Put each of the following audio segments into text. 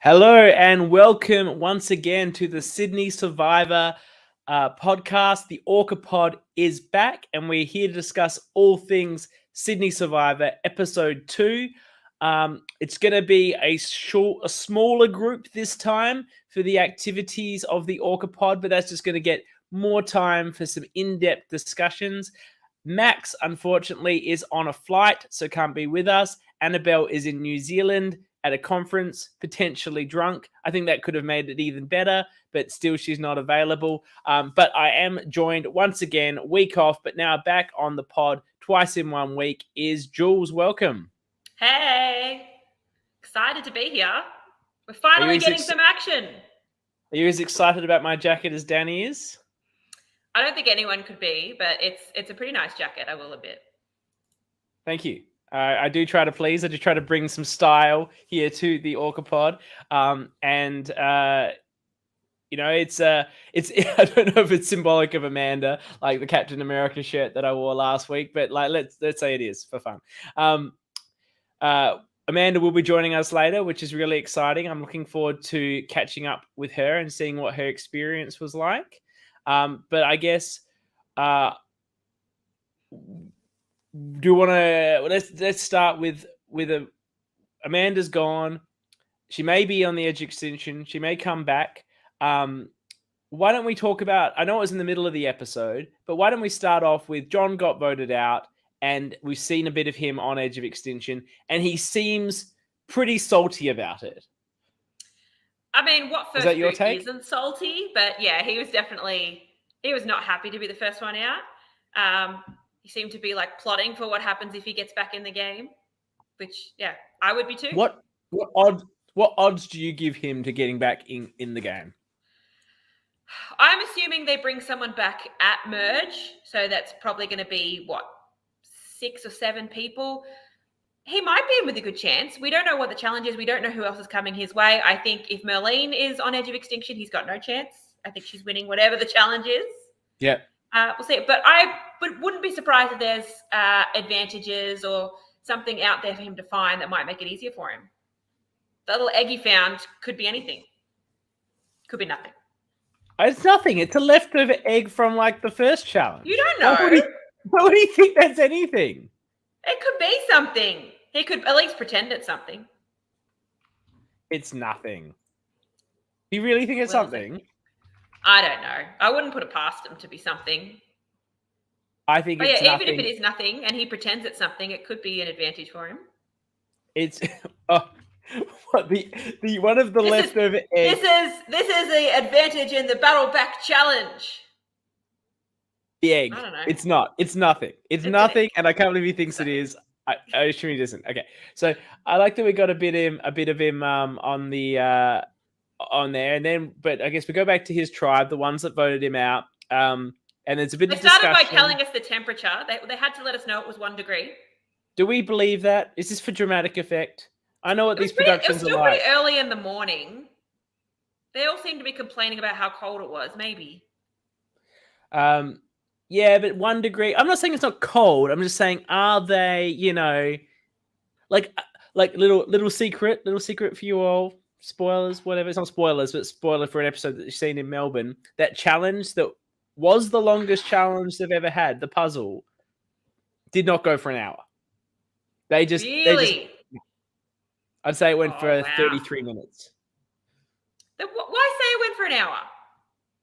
Hello and welcome once again to the Sydney Survivor podcast. The ORCA pod is back and we're here to discuss all things Sydney Survivor episode 2. It's going to be a smaller group this time for the activities of the ORCA pod, but that's just going to get more time for some in-depth discussions. Max, unfortunately, is on a flight, so can't be with us. Annabelle is in New Zealand at a conference, potentially drunk. I think that could have made it even better, but still she's not available. But I am joined once again, week off, but now back on the pod twice in 1 week is Jules. Welcome. Hey, excited to be here. We're finally getting some action. Are you as excited about my jacket as Danny is? I don't think anyone could be, but it's a pretty nice jacket, I will admit. Thank you. I do try to please. I do try to bring some style here to the ORCA pod. It's I don't know if it's symbolic of Amanda, like the Captain America shirt that I wore last week, but like let's say it is for fun. Amanda will be joining us later, which is really exciting. I'm looking forward to catching up with her and seeing what her experience was like. But I guess do you want to let's start with Amanda's gone. She may be on the edge of extinction. She may come back. Why don't we talk about, I know it was in the middle of the episode, but why don't we start off with John got voted out and we've seen a bit of him on edge of extinction and he seems pretty salty about it. I mean, what first group isn't salty? But yeah, he was not happy to be the first one out. He seemed to be like plotting for what happens if he gets back in the game, which, yeah, I would be too. What odds do you give him to getting back in the game? I'm assuming they bring someone back at merge. So that's probably going to be, 6 or 7 people. He might be in with a good chance. We don't know what the challenge is. We don't know who else is coming his way. I think if Merlene is on edge of extinction, he's got no chance. I think she's winning whatever the challenge is. Yeah. We'll see. But I wouldn't be surprised if there's advantages or something out there for him to find that might make it easier for him. The little egg he found could be anything. Could be nothing. It's nothing. It's a leftover egg from like the first challenge. You don't know. Why would he think that's anything? It could be something. He could at least pretend it's something. It's nothing. You really think it's something? I don't know. I wouldn't put it past him to be something. I think it's nothing. Even if it is nothing and he pretends it's something, it could be an advantage for him. It's the one of the leftover eggs. This is the advantage in the battle back challenge. The egg. I don't know. It's not. It's nothing. It's nothing, and I can't believe he thinks it is. I assume he doesn't. Okay, so I like that we got a bit of him on there, and then but I guess we go back to his tribe, the ones that voted him out. And there's a bit of discussion. They started by telling us the temperature. They had to let us know it was 1 degree. Do we believe that? Is this for dramatic effect? I know what these productions are like. It was still pretty early in the morning. They all seemed to be complaining about how cold it was, maybe. Yeah, but 1 degree. I'm not saying it's not cold. I'm just saying, are they, like little secret for you all? Spoilers, whatever. It's not spoilers, but spoiler for an episode that you've seen in Melbourne. That challenge that was the longest challenge they've ever had, the puzzle, did not go for an hour. I'd say it went for 33 minutes. Why say it went for an hour?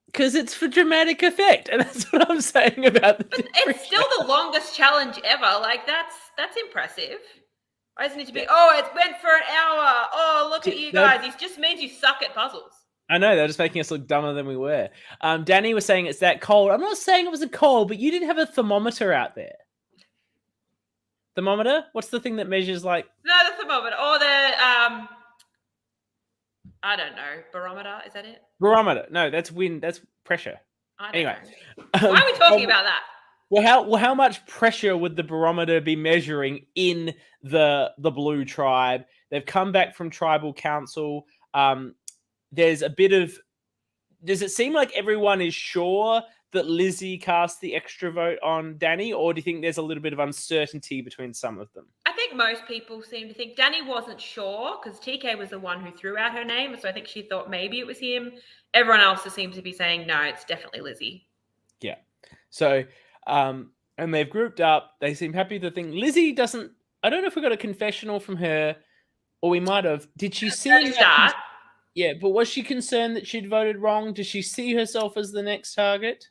Because it's for dramatic effect, and that's what I'm saying about the. But it's still the longest challenge ever. Like that's impressive. Why doesn't it to be? Oh, it went for an hour. Oh, look at you guys. It just means you suck at puzzles. I know, they're just making us look dumber than we were. Danny was saying it's that cold. I'm not saying it was a cold, but you didn't have a thermometer out there. Thermometer? What's the thing that measures like? No, the thermometer or the I don't know. Barometer, is that it? Barometer. No, that's wind. That's pressure. Anyway, why are we talking about that? Well, how much pressure would the barometer be measuring in the Blue tribe? They've come back from tribal council. There's a bit of. Does it seem like everyone is sure that Lizzie cast the extra vote on Danny, or do you think there's a little bit of uncertainty between some of them? I think most people seem to think Danny wasn't sure because TK was the one who threw out her name. So I think she thought maybe it was him. Everyone else seems to be saying, no, it's definitely Lizzie. Yeah. So, and they've grouped up. They seem happy to think Lizzie doesn't. I don't know if we got a confessional from her, or we might have. Did she see Start. Yeah, but was she concerned that she'd voted wrong? Does she see herself as the next target?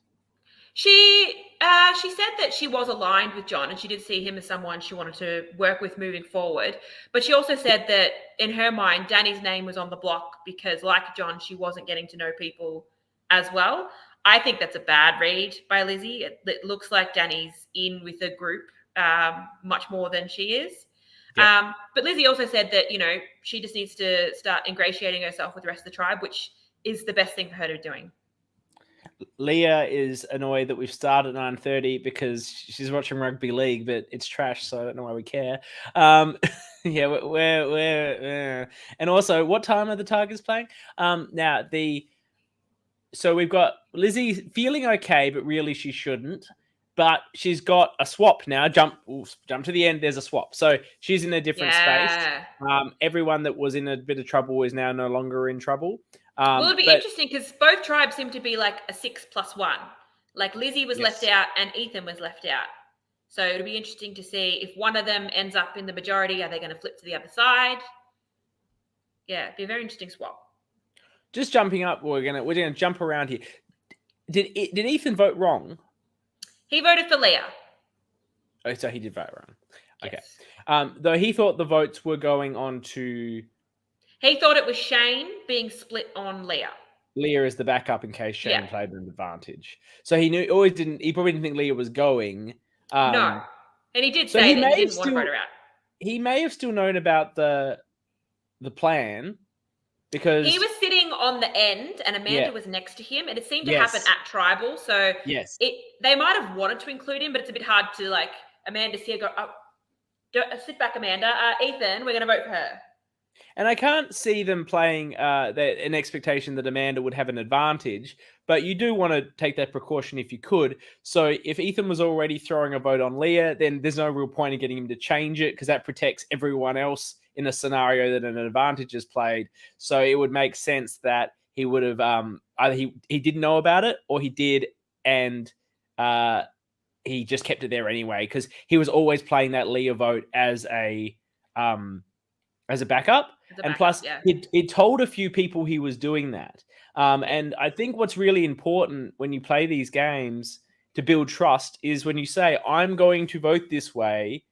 She said that she was aligned with John and she did see him as someone she wanted to work with moving forward. But she also said that in her mind, Danny's name was on the block because, like John, she wasn't getting to know people as well. I think that's a bad read by Lizzie. It looks like Danny's in with the group much more than she is. Yeah. But Lizzie also said that, she just needs to start ingratiating herself with the rest of the tribe, which is the best thing for her to be doing. Leah is annoyed that we've started at 9:30 because she's watching rugby league, but it's trash, so I don't know why we care. Yeah, we're and also, what time are the Tigers playing? So we've got Lizzie feeling okay, but really she shouldn't. But she's got a swap now. Jump to the end. There's a swap. So she's in a different space. Everyone that was in a bit of trouble is now no longer in trouble. Well, it'll be interesting because both tribes seem to be like a 6+1. Like Lizzie was left out and Ethan was left out. So it'll be interesting to see if one of them ends up in the majority. Are they going to flip to the other side? Yeah, it'd be a very interesting swap. Just jumping up, we're gonna jump around here. Did Ethan vote wrong? He voted for Leah. Oh, so he did vote wrong. Okay. Yes. Though he thought the votes were going on to. He thought it was Shane being split on Leah. Leah is the backup in case Shane played an advantage. So he probably didn't think Leah was going. No. And he did say that he didn't want to vote her out. He may have still known about the plan because he was sitting on the end and Amanda was next to him, and it seemed to happen at Tribal. So they might have wanted to include him, but it's a bit hard to Amanda's here, sit back, Amanda. Ethan, we're going to vote for her. And I can't see them playing an expectation that Amanda would have an advantage, but you do want to take that precaution if you could. So if Ethan was already throwing a vote on Leah, then there's no real point in getting him to change it because that protects everyone else in a scenario that an advantage is played. So it would make sense that he would have either he didn't know about it or he did and he just kept it there anyway because he was always playing that Leah vote as a backup. And plus, he told a few people he was doing that. And I think what's really important when you play these games to build trust is when you say, I'm going to vote this way,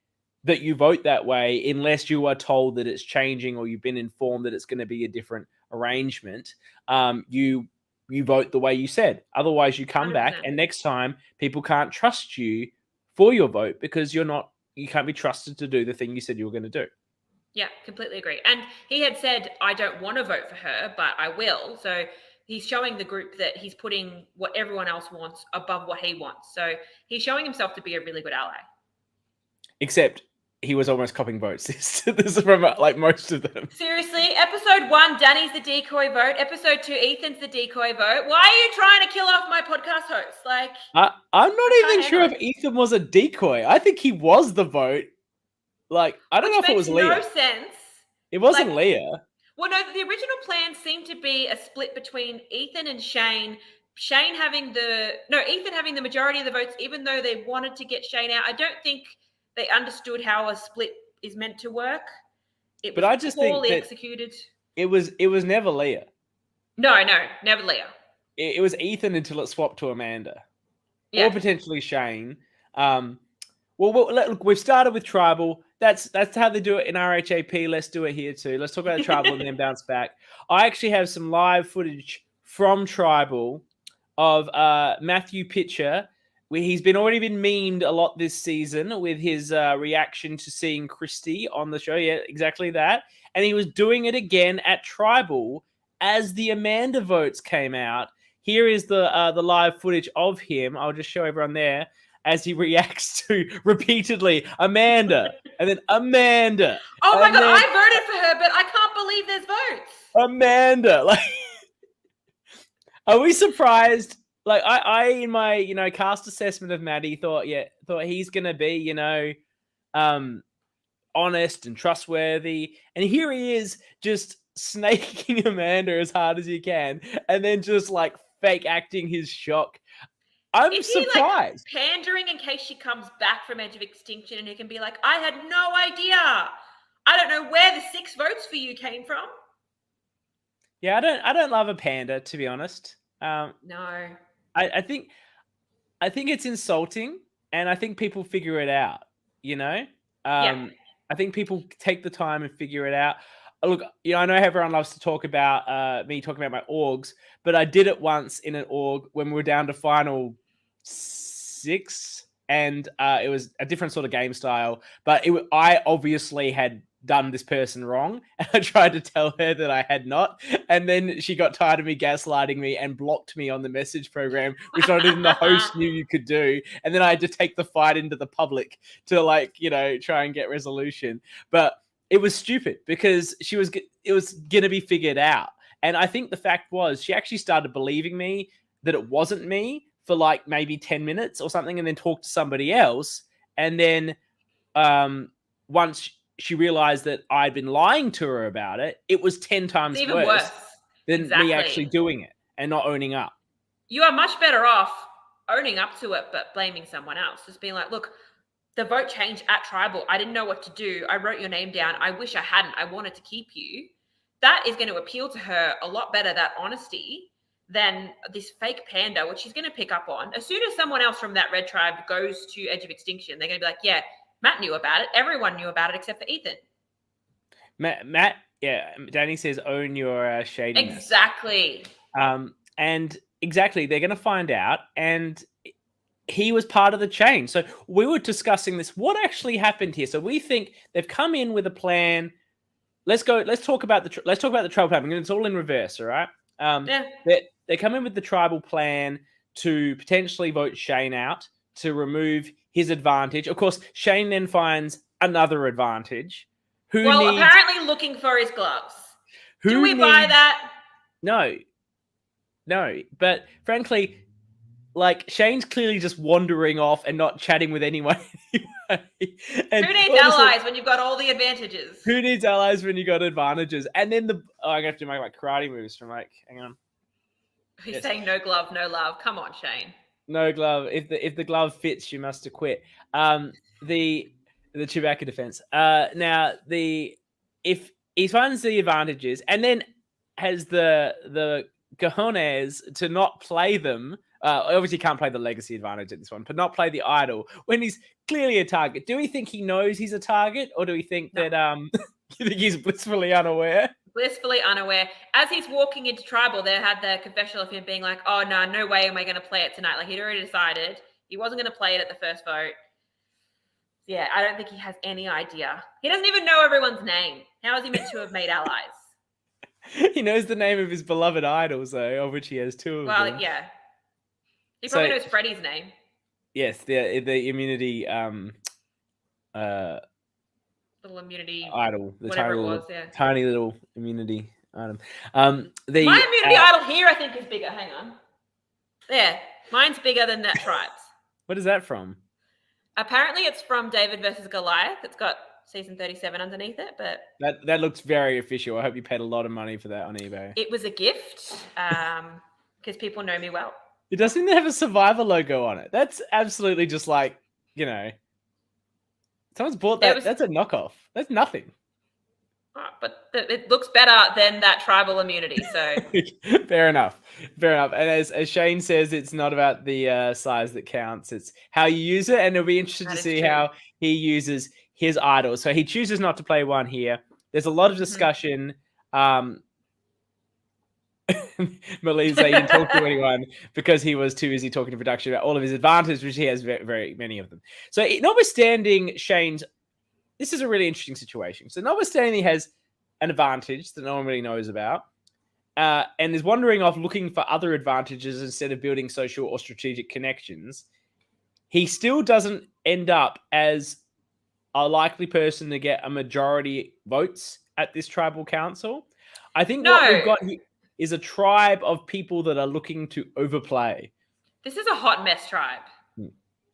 that you vote that way unless you are told that it's changing or you've been informed that it's going to be a different arrangement. You vote the way you said. Otherwise, you come 100%. Back and next time people can't trust you for your vote because you can't be trusted to do the thing you said you were going to do. Yeah, completely agree. And he had said, I don't want to vote for her, but I will. So he's showing the group that he's putting what everyone else wants above what he wants. So he's showing himself to be a really good ally. Except he was almost copying votes. This is from most of them. Seriously, episode 1, Danny's the decoy vote. Episode 2, Ethan's the decoy vote. Why are you trying to kill off my podcast host? I'm not even sure if Ethan was a decoy. I think he was the vote. I don't know if it was Leah. Which makes no sense. It wasn't Leah. Well, no, the original plan seemed to be a split between Ethan and Shane. Ethan having the majority of the votes, even though they wanted to get Shane out. I don't think they understood how a split is meant to work. I just think that executed. It was never Leah. No, never Leah. It was Ethan until it swapped to Amanda. Yeah. Or potentially Shane. Look, we've started with Tribal. That's how they do it in RHAP. Let's do it here too. Let's talk about Tribal and then bounce back. I actually have some live footage from Tribal of Matthew Pitcher, where he's already been memed a lot this season with his reaction to seeing Christy on the show. Yeah, exactly that. And he was doing it again at Tribal as the Amanda votes came out. Here is the live footage of him. I'll just show everyone there. As he reacts to repeatedly Amanda and then Amanda. Oh my God, I voted for her, but I can't believe there's votes. Amanda. Are we surprised? like I in my cast assessment of Maddie thought he's gonna be honest and trustworthy, and here he is just snaking Amanda as hard as he can, and then just like fake acting his shock. I'm Is he surprised. like pandering in case she comes back from Edge of Extinction and he can be like, I had no idea. I don't know where the 6 votes for you came from. Yeah, I don't love a panda, to be honest. No. I think it's insulting, and I think people figure it out. I think people take the time and figure it out. Look, I know everyone loves to talk about me talking about my orgs, but I did it once in an org when we were down to final 6, and it was a different sort of game style. But I obviously had done this person wrong, and I tried to tell her that I had not, and then she got tired of me gaslighting me and blocked me on the message program, which not even the host knew you could do. And then I had to take the fight into the public to try and get resolution. But it was stupid because it was gonna be figured out. And I think the fact was she actually started believing me that it wasn't me for like maybe 10 minutes or something, and then talked to somebody else. And then once she realized that I'd been lying to her about it, it was 10 times worse than me actually doing it and not owning up. You are much better off owning up to it, but blaming someone else. Just being like, look, the vote changed at Tribal. I didn't know what to do. I wrote your name down. I wish I hadn't. I wanted to keep you. That is going to appeal to her a lot better, that honesty, than this fake panda, which she's going to pick up on. As soon as someone else from that red tribe goes to Edge of Extinction, they're going to be like, yeah, Matt knew about it. Everyone knew about it except for Ethan. Matt, yeah, Danny says own your shadiness. Exactly. And exactly, they're going to find out, and he was part of the chain. So we were discussing this. What actually happened here? So we think they've come in with a plan. Let's talk about the tribal plan. It's all in reverse, all right? They come in with the tribal plan to potentially vote Shane out to remove his advantage. Of course, Shane then finds another advantage. Apparently looking for his gloves. Do we buy that? No. But frankly, like, Shane's clearly just wandering off and not chatting with anyone anyway. And who needs allies when you've got all the advantages? Who needs allies when you got advantages? And then I'm gonna have to make my karate moves from hang on. He's saying no glove, no love. Come on, Shane. No glove. If the glove fits, you must acquit. The Chewbacca defense. Now if he finds the advantages and then has the cojones to not play them. Obviously can't play the legacy advantage at this one, but not play the idol when he's clearly a target. Do we think he knows he's a target, or do we think that you think he's blissfully unaware? Blissfully unaware. As he's walking into Tribal, they had the confessional of him being like, oh, no way am I going to play it tonight. Like, he'd already decided he wasn't going to play it at the first vote. Yeah, I don't think he has any idea. He doesn't even know everyone's name. How is he meant to have made allies? He knows the name of his beloved idols, though, of which he has 2 of them. Well, yeah. He probably knows Freddie's name. Yes, the immunity little immunity idol, the tiny little immunity item. My immunity idol here, I think, is bigger. Hang on. There, mine's bigger than that tribe's. What is that from? Apparently, it's from David versus Goliath. It's got season 37 underneath it, but that looks very official. I hope you paid a lot of money for that on eBay. It was a gift because people know me well. It doesn't even have a Survivor logo on it. That's absolutely just like, someone's bought that. That's a knockoff. That's nothing. But it looks better than that tribal immunity. So Fair enough. And as Shane says, it's not about the size that counts. It's how you use it. And it'll be interesting to see how he uses his idols. So he chooses not to play one here. There's a lot of discussion. Malise saying he didn't talk to anyone because he was too busy talking to production about all of his advantages, which he has very, very many of them. So notwithstanding Shane's, this is a really interesting situation. So notwithstanding he has an advantage that no one really knows about, and is wandering off looking for other advantages instead of building social or strategic connections, he still doesn't end up as a likely person to get a majority votes at this tribal council. I think what we've got here is a tribe of people that are looking to overplay. This is a hot mess tribe.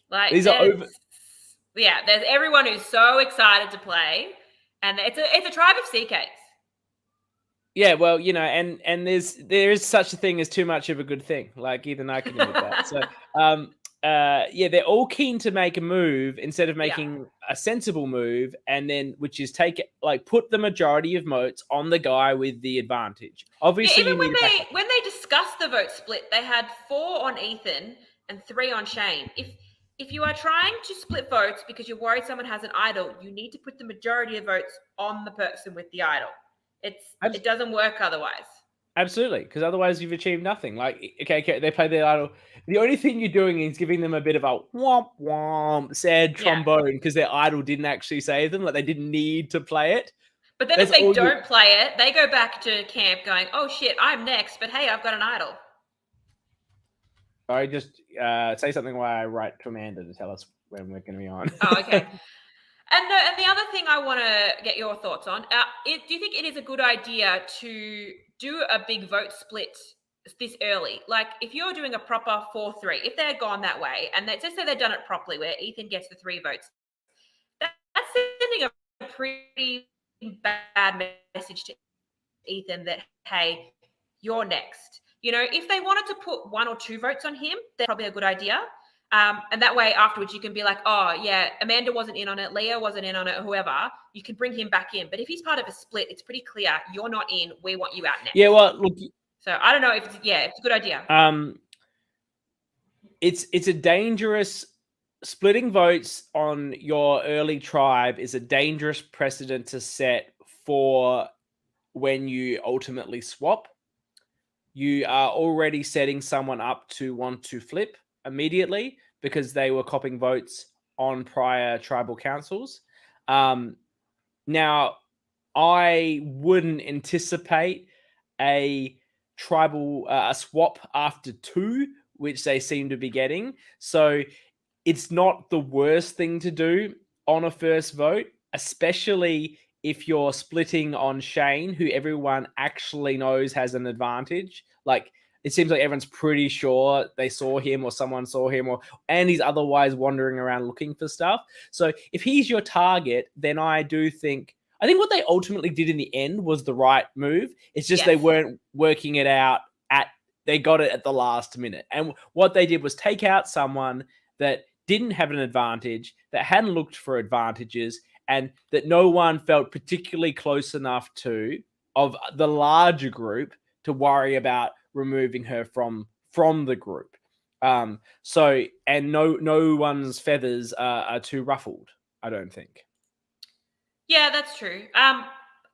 Like These are over. Yeah, there's everyone who's so excited to play, and it's a tribe of CKs. Yeah, well, and there is such a thing as too much of a good thing. Like even I can admit that. So, yeah, they're all keen to make a move instead of making a sensible move, and then which is put the majority of votes on the guy with the advantage. Obviously, even when they discussed the vote split, they had 4 on Ethan and 3 on Shane. If you are trying to split votes because you're worried someone has an idol, you need to put the majority of votes on the person with the idol. It doesn't work otherwise. Absolutely, because otherwise you've achieved nothing. Like, okay, they play their idol. The only thing you're doing is giving them a bit of a womp womp sad trombone because their idol didn't actually save them. Like they didn't need to play it. But then if they don't play it, they go back to camp going, "Oh shit, I'm next." But hey, I've got an idol. I just say something while I write to Amanda to tell us when we're going to be on. Oh, okay. And the other thing I want to get your thoughts on, do you think it is a good idea to do a big vote split this early? Like if you're doing a proper 4-3, if they're gone that way, and let's just say they've done it properly where Ethan gets the 3 votes, that's sending a pretty bad message to Ethan that, hey, you're next. If they wanted to put 1 or 2 votes on him, that's probably a good idea. And that way afterwards you can be like, oh yeah, Amanda wasn't in on it, Leah wasn't in on it, or whoever, you can bring him back in. But if he's part of a split, it's pretty clear you're not in, we want you out next. Yeah, well, look. So I don't know if it's a good idea. It's a dangerous splitting votes on your early tribe is a dangerous precedent to set for when you ultimately swap. You are already setting someone up to want to flip immediately because they were copping votes on prior tribal councils. Now, I wouldn't anticipate a tribal a swap after 2, which they seem to be getting. So it's not the worst thing to do on a first vote, especially if you're splitting on Shane, who everyone actually knows has an advantage. Like it seems like everyone's pretty sure they saw him or someone saw him, and he's otherwise wandering around looking for stuff. So if he's your target, then I think what they ultimately did in the end was the right move. It's just They weren't working it out they got it at the last minute. And what they did was take out someone that didn't have an advantage, that hadn't looked for advantages, and that no one felt particularly close enough to of the larger group to worry about removing her from the group. So no one's feathers are too ruffled, I don't think. Yeah, that's true.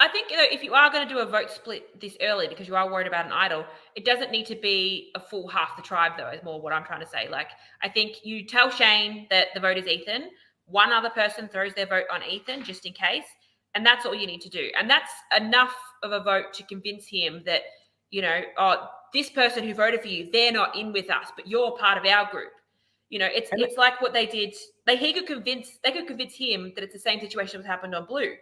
I think if you are going to do a vote split this early because you are worried about an idol, it doesn't need to be a full half the tribe, though, is more what I'm trying to say. Like, I think you tell Shane that the vote is Ethan. One other person throws their vote on Ethan just in case. And that's all you need to do. And that's enough of a vote to convince him that, this person who voted for you, they're not in with us, but you're part of our group. It's like what they did. They could convince him that it's the same situation that happened on Blue.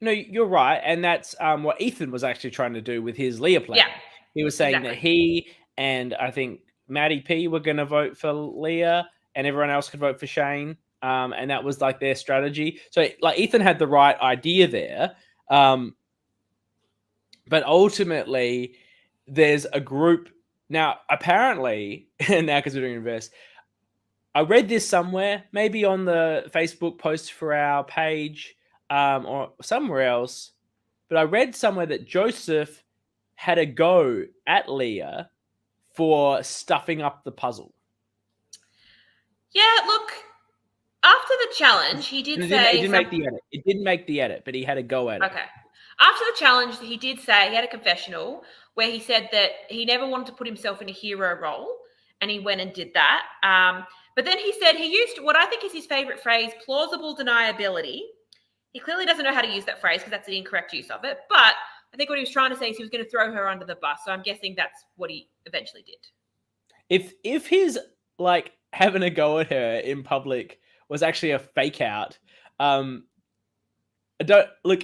No, you're right, and that's what Ethan was actually trying to do with his Leah plan. Yeah, he was saying that he and I think Maddie P were going to vote for Leah, and everyone else could vote for Shane, and that was like their strategy. So, like, Ethan had the right idea there, but ultimately, there's a group now. Apparently, now because we're doing reverse, I read this somewhere, maybe on the Facebook post for our page. Or somewhere else, but I read somewhere that Joseph had a go at Leah for stuffing up the puzzle. Yeah, look, after the challenge, he did say... It didn't make the edit. It didn't make the edit, but he had a go at it. Okay. After the challenge, he did say, he had a confessional where he said that he never wanted to put himself in a hero role, and he went and did that. But then he said he used what I think is his favorite phrase, plausible deniability. He clearly doesn't know how to use that phrase because that's the incorrect use of it. But I think what he was trying to say is he was going to throw her under the bus. So I'm guessing that's what he eventually did. If his like having a go at her in public was actually a fake out, I don't look.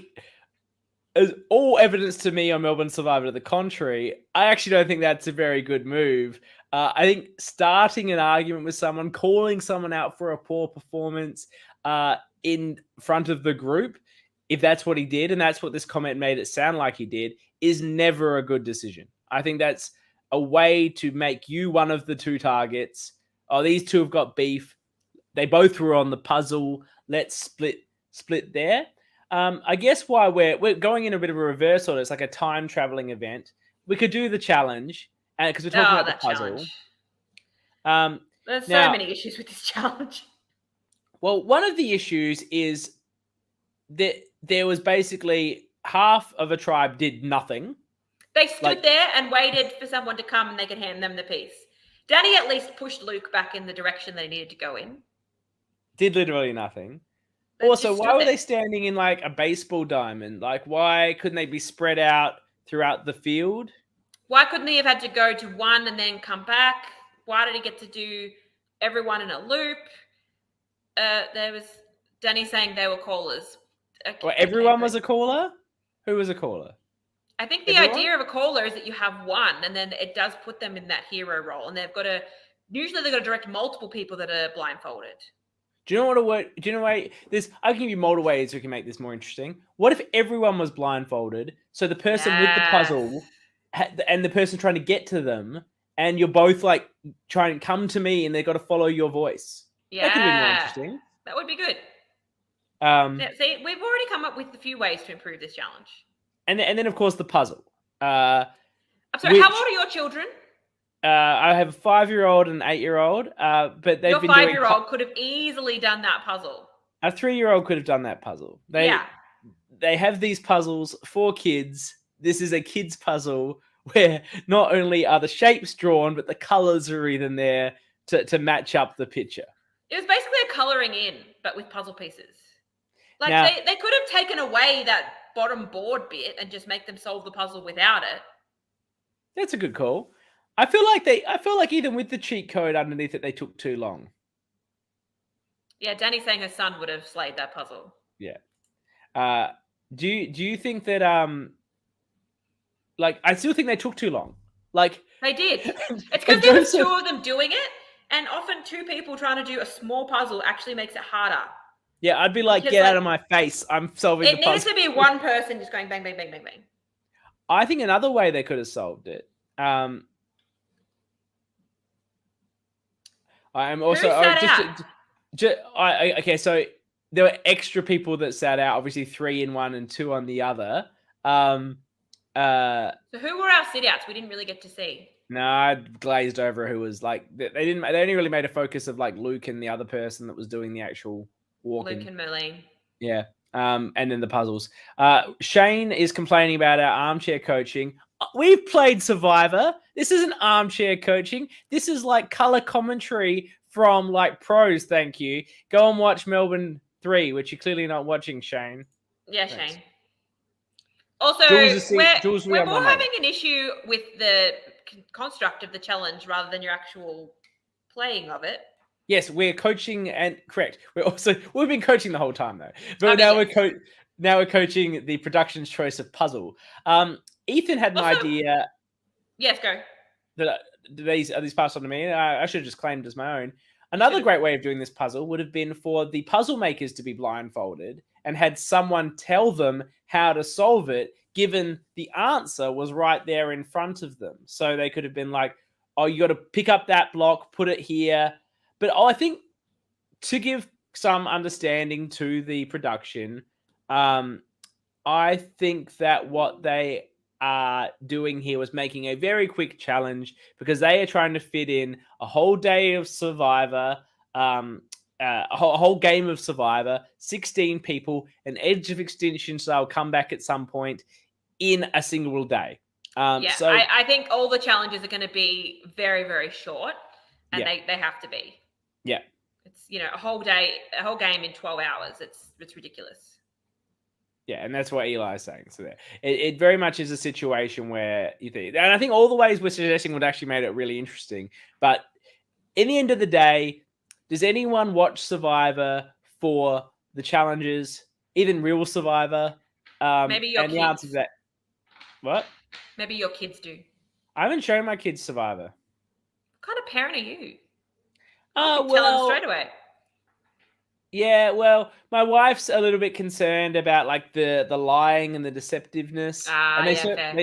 As all evidence to me on Melbourne Survivor to the contrary, I actually don't think that's a very good move. I think starting an argument with someone, calling someone out for a poor performance in front of the group, if that's what he did, and that's what this comment made it sound like he did, is never a good decision. I think that's a way to make you one of the two targets. Oh, these two have got beef. They both were on the puzzle. Let's split there. I guess why we're going in a bit of a reverse order. It's like a time traveling event. We could do the challenge because we're talking about the puzzle. There's now, so many issues with this challenge. Well, one of the issues is that there was basically half of a tribe did nothing. They stood there and waited for someone to come and they could hand them the piece. Danny at least pushed Luke back in the direction they needed to go in. Did literally nothing. Also, why were they standing in like a baseball diamond? Like, why couldn't they be spread out throughout the field? Why couldn't he have had to go to one and then come back? Why did he get to do everyone in a loop? There was Danny saying they were callers. Well, everyone was a caller? Who was a caller? I think the idea of a caller is that you have one and then it does put them in that hero role. And usually they've got to direct multiple people that are blindfolded. Do you know I can give you multiple ways we can make this more interesting. What if everyone was blindfolded? So the person with the puzzle and the person trying to get to them, and you're both like trying to come to me and they've got to follow your voice. Yeah. That could be more interesting. That would be good. See, we've already come up with a few ways to improve this challenge. And then of course, the puzzle. I'm sorry, how old are your children? I have a 5-year-old and an 8-year-old, but they've your been 5-year-old could have easily done that puzzle. A 3-year-old could have done that puzzle. They have these puzzles for kids. This is a kids puzzle where not only are the shapes drawn, but the colors are even there to match up the picture. It was basically a coloring in, but with puzzle pieces. Like now, they could have taken away that bottom board bit and just make them solve the puzzle without it. That's a good call. I feel like even with the cheat code underneath it, they took too long. Yeah, Danny's saying her son would have slayed that puzzle. Yeah. Do you think that I still think they took too long. Like they did. It's because there was two of them doing it, and often two people trying to do a small puzzle actually makes it harder. Yeah, I'd be like, get out of my face. I'm solving the puzzle. It needs to be one person just going bang, bang, bang, bang, bang. I think another way they could have solved it. I'm also okay. So there were extra people that sat out. Obviously, 3 in one and 2 on the other. So who were our sit-outs? We didn't really get to see. No, I glazed over who was like they only really made a focus of like Luke and the other person that was doing the actual walking. Luke and Merlene. Yeah. And then the puzzles. Shane is complaining about our armchair coaching. We've played Survivor. This isn't armchair coaching. This is like color commentary from like pros. Thank you. Go and watch Melbourne 3, which you're clearly not watching, Shane. Yeah, thanks. Shane. Also, we're more having an issue with the construct of the challenge rather than your actual playing of it. Yes, we're coaching and correct. We've been coaching the whole time though, but now we're coaching the production's choice of puzzle. Ethan had an idea. Yes, go. That these passed on to me. I should have just claimed as my own. Another great way of doing this puzzle would have been for the puzzle makers to be blindfolded and had someone tell them how to solve it, given the answer was right there in front of them. So they could have been like, "Oh, you got to pick up that block, put it here." But I think to give some understanding to the production, I think that what they are doing here was making a very quick challenge because they are trying to fit in a whole day of Survivor, a whole game of Survivor, 16 people, an Edge of Extinction style comeback at some point in a single day. So I think all the challenges are going to be very, very short, and they have to be. Yeah. It's, a whole day, a whole game in 12 hours. It's ridiculous. Yeah, and that's what Eli's saying. So there, it very much is a situation where you think, and I think all the ways we're suggesting would actually make it really interesting. But in the end of the day, does anyone watch Survivor for the challenges, even real Survivor? Maybe your kids. The answer to that, what? Maybe your kids do. I haven't shown my kids Survivor. kind of parent are you? Oh, Tell them well, straight away. yeah, well, my wife's a little bit concerned about like the lying and the deceptiveness, and Fair.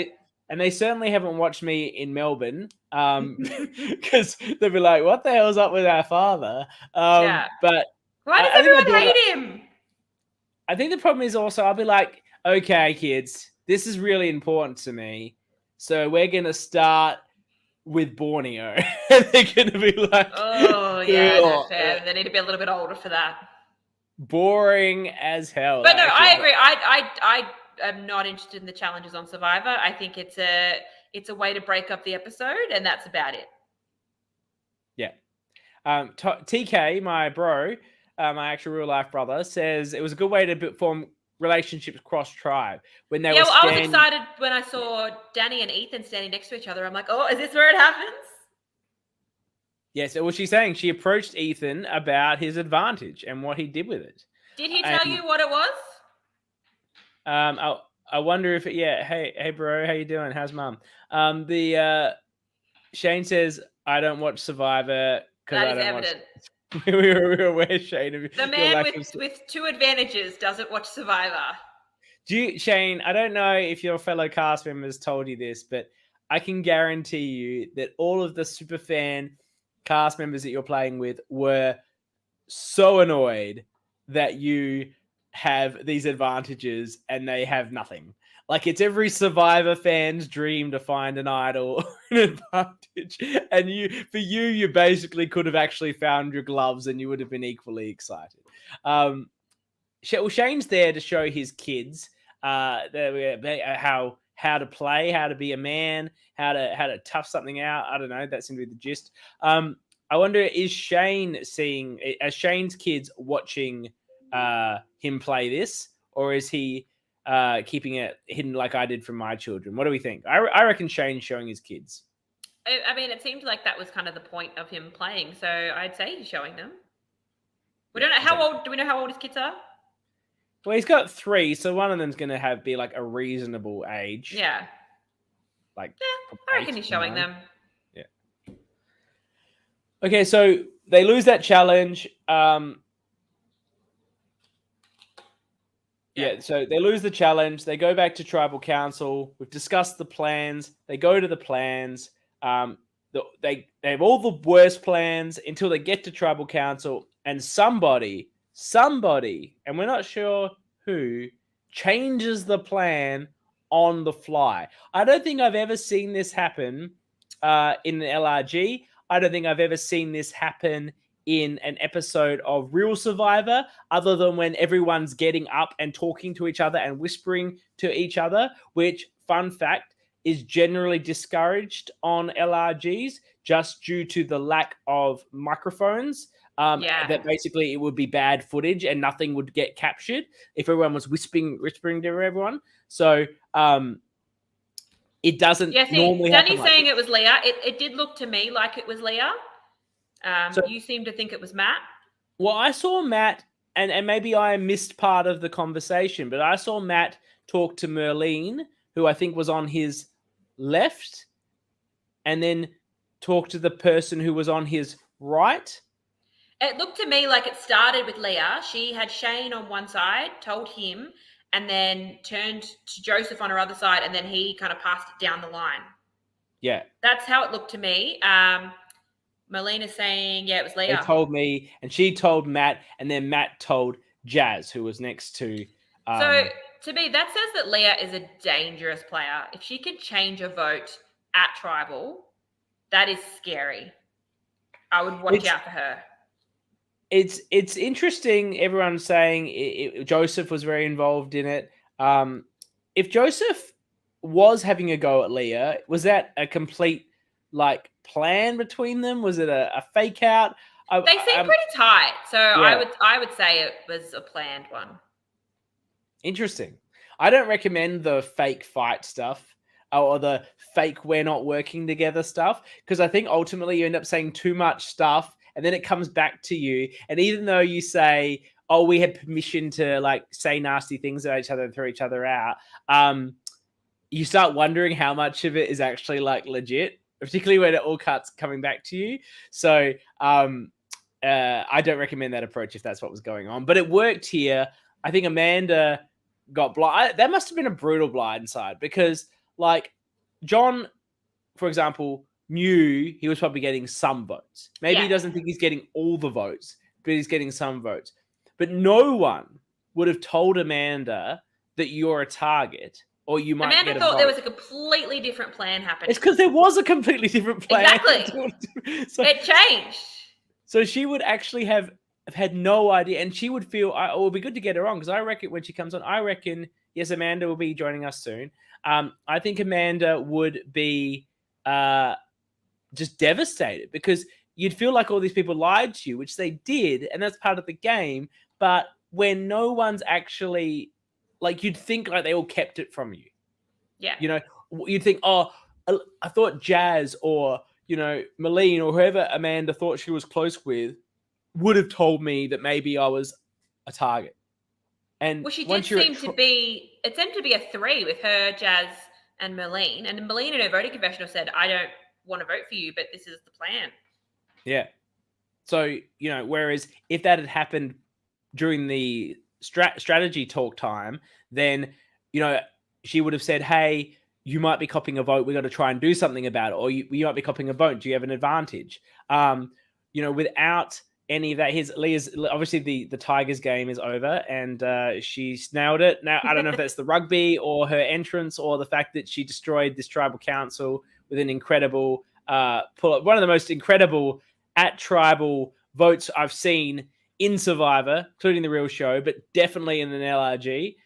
they certainly haven't watched me in Melbourne, because they'll be like, "What the hell's up with our father?" Yeah. But Why does I think my everyone daughter. hate him? I think the problem is also I'll be like, "Okay, kids, this is really important to me, so we're gonna start with Borneo." And they're gonna be like, Oh, yeah, no, "Ugh, fair. They need to be a little bit older for that. boring as hell." But no, Actually, I agree. I am not interested in the challenges on Survivor. I think it's a way to break up the episode, and that's about it. yeah. TK, my bro, my actual real life brother, says it was a good way to form relationships cross tribe when they were. I was excited when I saw Danny and Ethan standing next to each other. I'm like, oh, is this where it happens? Yes, well, she's saying she approached Ethan about his advantage and what he did with it. Did he tell you what it was? I wonder if hey bro, how you doing? How's mum? Shane says I don't watch Survivor because I don't evident. watch. we were aware, Shane. The man with two advantages doesn't watch Survivor. Shane, I don't know if your fellow cast members told you this, but I can guarantee you that all of the superfan cast members that you're playing with were so annoyed that you have these advantages and they have nothing. Like, it's every Survivor fan's dream to find an idol or an advantage. And you basically could have actually found your gloves and you would have been equally excited. Shane's there to show his kids how to play, how to be a man, how to tough something out. I don't know. That seemed to be the gist. I wonder, is Shane seeing, as Shane's kids watching him play this, or is he keeping it hidden like I did from my children? What do we think? I reckon Shane's showing his kids. I mean, it seemed like that was kind of the point of him playing, so I'd say he's showing them. We don't know how old. Do we know how old his kids are? Well, he's got 3, so one of them's going to be like a reasonable age. Yeah. Like, I reckon he's showing them. Yeah. Okay, so they lose that challenge. So they lose the challenge. They go back to Tribal Council. We've discussed the plans. They go to the plans. They have all the worst plans until they get to Tribal Council, and somebody, and we're not sure who, changes the plan on the fly. I don't think I've ever seen this happen in the LRG. I don't think I've ever seen this happen in an episode of Real Survivor, other than when everyone's getting up and talking to each other and whispering to each other, which, fun fact, is generally discouraged on LRGs just due to the lack of microphones. That basically it would be bad footage and nothing would get captured if everyone was whispering to everyone. So it doesn't normally happen. Danny's saying it was Leah. It did look to me like it was Leah. So you seem to think it was Matt. Well, I saw Matt, and maybe I missed part of the conversation, but I saw Matt talk to Merlene, who I think was on his left, and then talk to the person who was on his right. It looked to me like it started with Leah. She had Shane on one side, told him, and then turned to Joseph on her other side, and then he kind of passed it down the line. Yeah. That's how it looked to me. Melina's saying, it was Leah. They told me, and she told Matt, and then Matt told Jazz, who was next to... So, to me, that says that Leah is a dangerous player. If she could change a vote at Tribal, that is scary. I would watch out for her. It's interesting. Everyone's saying Joseph was very involved in it. If Joseph was having a go at Leah, was that a complete plan between them? Was it a fake out? They seem pretty tight, so yeah. I would say it was a planned one. Interesting. I don't recommend the fake fight stuff or the fake we're not working together stuff, because I think ultimately you end up saying too much stuff and then it comes back to you. And even though you say, oh, we had permission to say nasty things at each other and throw each other out, you start wondering how much of it is actually legit. particularly when it all cuts coming back to you. So I don't recommend that approach if that's what was going on. But it worked here. I think Amanda got blind. That must have been a brutal blindside because, like, John, for example, knew he was probably getting some votes. Maybe he doesn't think he's getting all the votes, but he's getting some votes. But no one would have told Amanda that you're a target or you might Amanda get a thought vote. there was a completely different plan happening. It's because there was a completely different plan. Exactly. So, it changed. So she would actually have had no idea, and she would feel, it would be good to get her on, because I reckon when she comes on, I reckon, yes, Amanda will be joining us soon. I think Amanda would be just devastated, because you'd feel like all these people lied to you, which they did, and that's part of the game. But when no one's actually, like, you'd think like they all kept it from you. Yeah. You know, you'd think, oh, I thought Jazz or, you know, Malene or whoever Amanda thought she was close with would have told me that maybe I was a target. And well, she did seem to be, it seemed to be a 3 with her, Jazz, and Malene. And Malene in her voting confessional said, I don't want to vote for you, but this is the plan. Yeah. So, you know, whereas if that had happened during the strategy talk time, then, you know, she would have said, hey, you might be copying a vote. We got to try and do something about it. Or you might be copying a vote. Do you have an advantage? You know, without any of that, Leah's obviously the Tigers game is over, and she's nailed it. Now, I don't know if that's the rugby or her entrance or the fact that she destroyed this tribal council with an incredible pull-up. One of the most incredible at-tribal votes I've seen in Survivor, including the real show, but definitely in an LRG.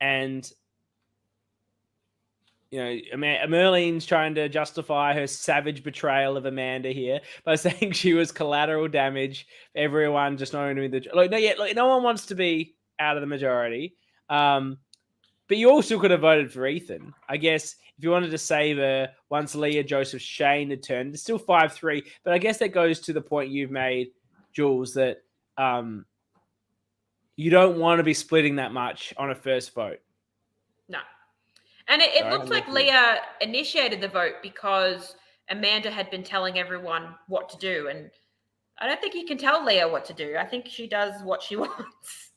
And, you know, Merline's trying to justify her savage betrayal of Amanda here by saying she was collateral damage for everyone just knowing no one wants to be out of the majority. But you all still could have voted for Ethan. I guess if you wanted to save her once Leah, Joseph, Shane had turned, it's still 5-3. But I guess that goes to the point you've made, Jules, that you don't want to be splitting that much on a first vote. No. And it looked like Leah initiated the vote because Amanda had been telling everyone what to do. And I don't think you can tell Leah what to do. I think she does what she wants.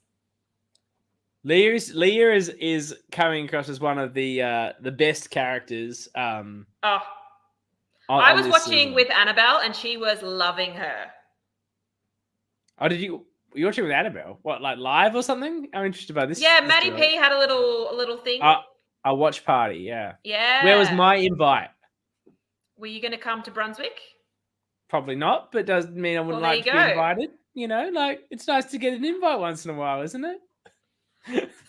Leah is coming across as one of the best characters. I was watching with Annabelle, and she was loving her. Oh, you watching with Annabelle? What, like live or something? I'm interested by this. Yeah, Maddie P had a little thing. A watch party, yeah. Yeah. Where was my invite? Were you going to come to Brunswick? Probably not, but doesn't mean I wouldn't like to be invited. You know, like, it's nice to get an invite once in a while, isn't it?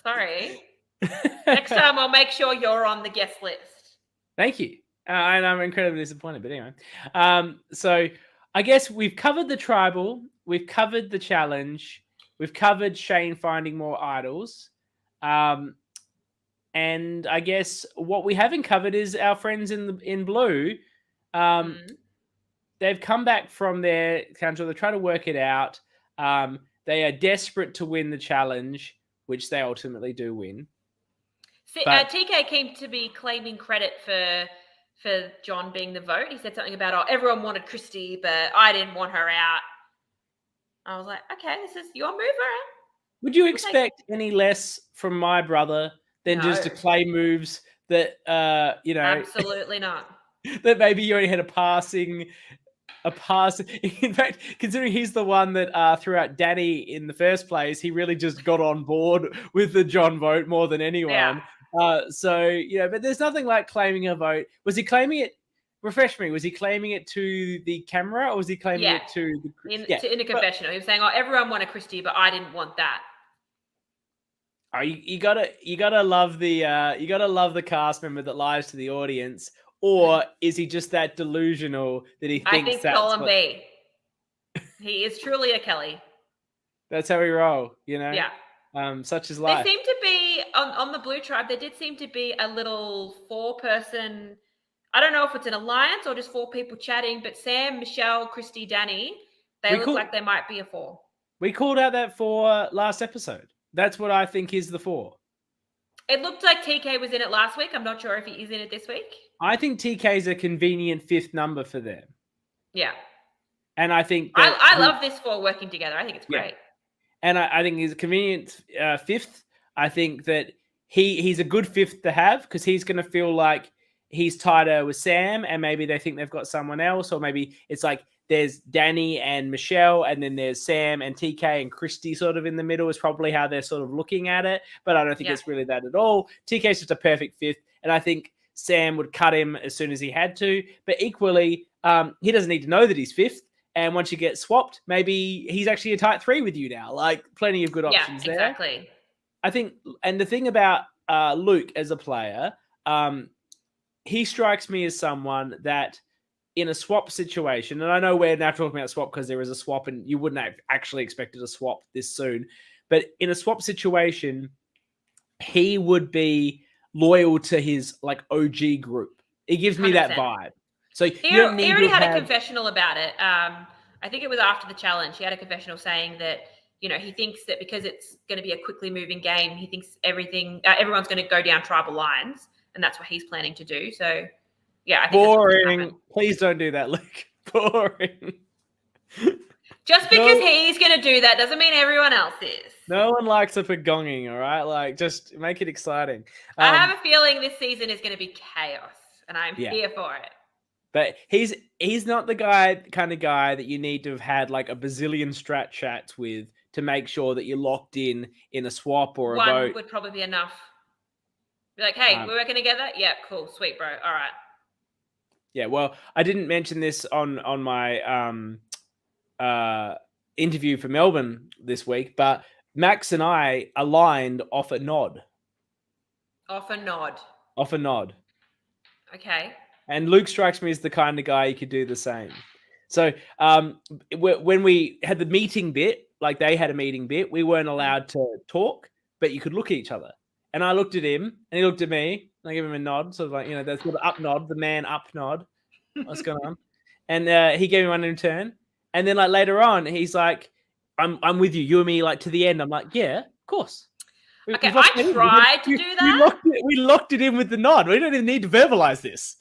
Sorry. Next time I'll make sure you're on the guest list. Thank you. And I'm incredibly disappointed, but anyway. So I guess we've covered the tribal, we've covered the challenge, we've covered Shane finding more idols. And I guess what we haven't covered is our friends in blue. They've come back from their council. They're trying to work it out. They are desperate to win the challenge, which they ultimately do win. TK came to be claiming credit for John being the vote. He said something about, everyone wanted Christy, but I didn't want her out. I was like, okay, this is your move, right? Would you expect any less from my brother than just to claim moves that, absolutely not. That maybe you only had a passing. In fact, considering he's the one that threw out Danny in the first place, he really just got on board with the John vote more than anyone. Yeah. But there's nothing like claiming a vote. Was he claiming it? Refresh me. Was he claiming it to the camera, or was he claiming it to the? In a confessional, he was saying, everyone wanted Christy, but I didn't want that. Oh, you gotta love the cast member that lies to the audience, or is he just that delusional that he thinks? I think Colin B. He is truly a Kelly. That's how we roll, you know. Yeah. Such is life. There seemed to be on the Blue Tribe. There did seem to be a little 4-person. I don't know if it's an alliance or just 4 people chatting, but Sam, Michelle, Christy, Danny, they look like they might be a 4. We called out that 4 last episode. That's what I think is the 4. It looked like TK was in it last week. I'm not sure if he is in it this week. I think TK is a convenient fifth number for them. Yeah. And I think I love this four working together. I think it's great. And I think he's a convenient fifth. I think that he's a good fifth to have because he's going to feel like he's tighter with Sam, and maybe they think they've got someone else, or maybe it's like there's Danny and Michelle, and then there's Sam and TK and Christy sort of in the middle is probably how they're sort of looking at it. But I don't think it's really that at all. TK's just a perfect fifth, and I think Sam would cut him as soon as he had to. But equally, he doesn't need to know that he's fifth. And once you get swapped, maybe he's actually a tight three with you now. Like, plenty of good options there. Exactly. I think, and the thing about Luke as a player, he strikes me as someone that in a swap situation, and I know we're now talking about swap because there is a swap and you wouldn't have actually expected a swap this soon, but in a swap situation, he would be loyal to his like OG group. It gives me 100%. that vibe. So he already had a confessional about it. I think it was after the challenge. He had a confessional saying that, you know, he thinks that because it's going to be a quickly moving game, he thinks everyone's going to go down tribal lines, and that's what he's planning to do. So, yeah, I think boring. Please don't do that, Luke. Boring. Just because he's going to do that doesn't mean everyone else is. No one likes a pagonging, all right? Like, just make it exciting. I have a feeling this season is going to be chaos, and I'm here for it. But he's not the kind of guy that you need to have had like a bazillion strat chats with to make sure that you're locked in a swap or a vote. One would probably be enough. Be like, hey, we're working together? Yeah, cool, sweet, bro. All right. Yeah, well, I didn't mention this on my interview for Melbourne this week, but Max and I aligned off a nod. Off a nod. Off a nod. Okay. And Luke strikes me as the kind of guy who could do the same. So when we had the meeting bit, like they had a meeting bit, we weren't allowed to talk, but you could look at each other. And I looked at him, and he looked at me. And I gave him a nod, sort of like, you know, that's the up nod, the man up nod. What's going on? And he gave me one in return. And then like later on, he's like, "I'm with you. You and me, like to the end." I'm like, "Yeah, of course." Okay, I tried to do that. We locked it in with the nod. We don't even need to verbalize this.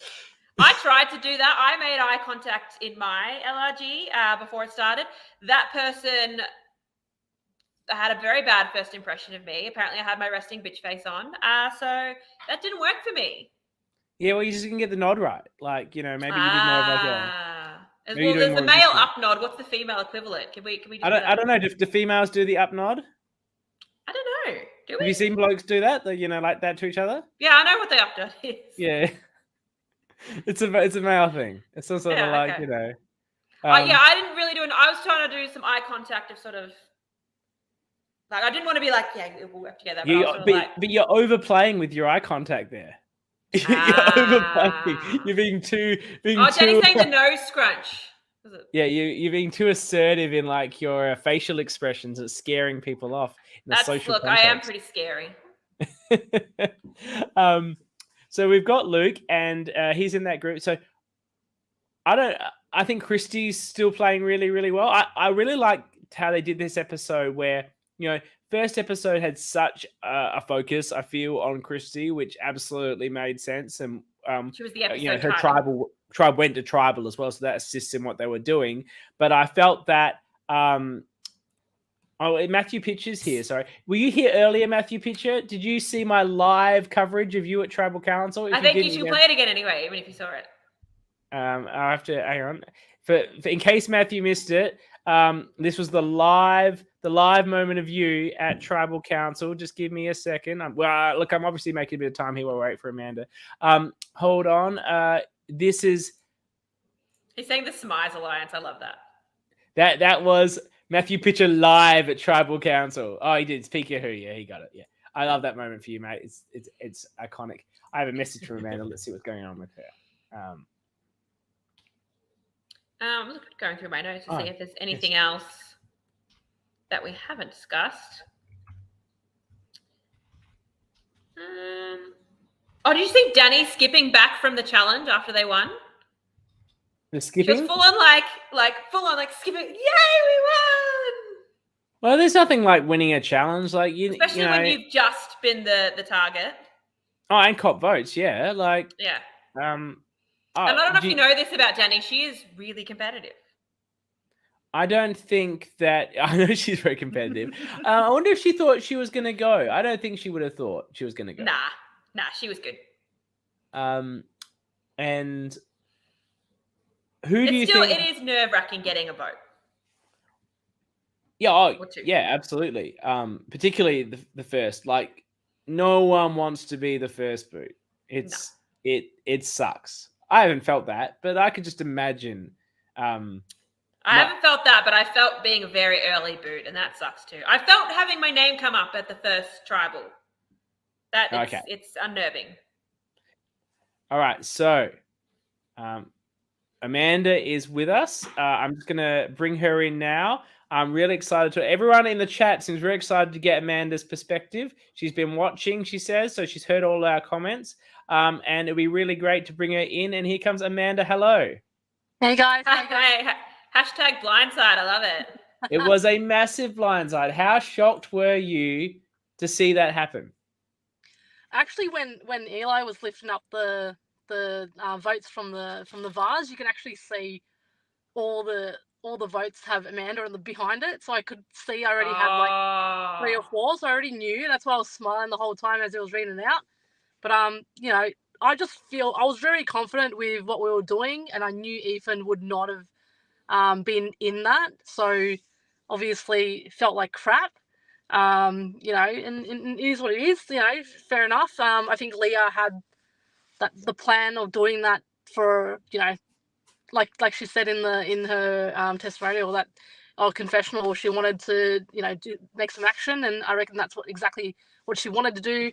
I tried to do that. I made eye contact in my LRG before it started. That person had a very bad first impression of me. Apparently, I had my resting bitch face on. So that didn't work for me. Yeah, well, you just didn't get the nod right. Like, you know, maybe you didn't know like well, there's the male up nod. What's the female equivalent? Can we do that? I don't know. Do females do the up nod? I don't know. Do we? Have you seen blokes do that? You know, like that to each other? Yeah, I know what the up nod is. Yeah. It's a male thing. It's sort of like, okay. You know. Yeah, I didn't really do it. I was trying to do some eye contact of sort of like I didn't want to be like, yeah, we'll work together. But you're overplaying with your eye contact there. You're overplaying. You're being too. Danny's saying the nose scrunch. Yeah, you're being too assertive in like your facial expressions. It's scaring people off. Social context. I am pretty scary. So we've got Luke, and he's in that group. So I think Christy's still playing really, really well. I really liked how they did this episode where, you know, first episode had such a focus, I feel, on Christy, which absolutely made sense. And she was the episode you know, her tribe went to tribal as well, so that assists in what they were doing. But I felt that Matthew Pitcher's here. Sorry. Were you here earlier, Matthew Pitcher? Did you see my live coverage of you at Tribal Council? I think you should play it again anyway, even if you saw it. I have to hang on. For in case Matthew missed it, this was the live moment of you at Tribal Council. Just give me a second. Look, I'm obviously making a bit of time here while we wait for Amanda. Hold on. This is. He's saying the Smize Alliance. I love that. That was Matthew Pitcher live at Tribal Council. Oh, he did. It's Pika Who. Yeah, he got it. Yeah. I love that moment for you, mate. It's iconic. I have a message from Amanda. Let's see what's going on with her. I'm just going through my notes to see if there's anything else that we haven't discussed. Did you see Danny skipping back from the challenge after they won? The skipping? She was full on skipping. Yay, we won! Well, there's nothing like winning a challenge, like especially when you've just been the target. Oh, and cop votes, yeah. Like, yeah. And I don't know if you know this about Danny. She is really competitive. I don't think that I know she's very competitive. I wonder if she thought she was going to go. I don't think she would have thought she was going to go. Nah, she was good. And who do you think? It is nerve-wracking getting a vote. Yeah, yeah, absolutely. Particularly the first. Like, no one wants to be the first boot. It sucks. I haven't felt that, but I could just imagine. I haven't felt that, but I felt being a very early boot, and that sucks too. I felt having my name come up at the first tribal. It's unnerving. All right, so Amanda is with us. I'm just gonna bring her in now. I'm really excited to. Everyone in the chat seems very excited to get Amanda's perspective. She's been watching, she says, so she's heard all our comments. And it'd be really great to bring her in. And here comes Amanda. Hello. Hey guys. Hey. Hashtag blindside. I love it. It was a massive blindside. How shocked were you to see that happen? Actually, when Eli was lifting up the votes from the vase, you can actually see all the votes have Amanda behind it. So I could see I already had like 3 or 4. So I already knew. That's why I was smiling the whole time as it was reading it out. But you know, I just feel I was very confident with what we were doing, and I knew Ethan would not have been in that. So obviously it felt like crap. You know, and it is what it is. You know, fair enough. I think Leah had the plan of doing that for, you know, like she said in her testimonial, that confessional, she wanted to, you know, make some action, and I reckon that's exactly what she wanted to do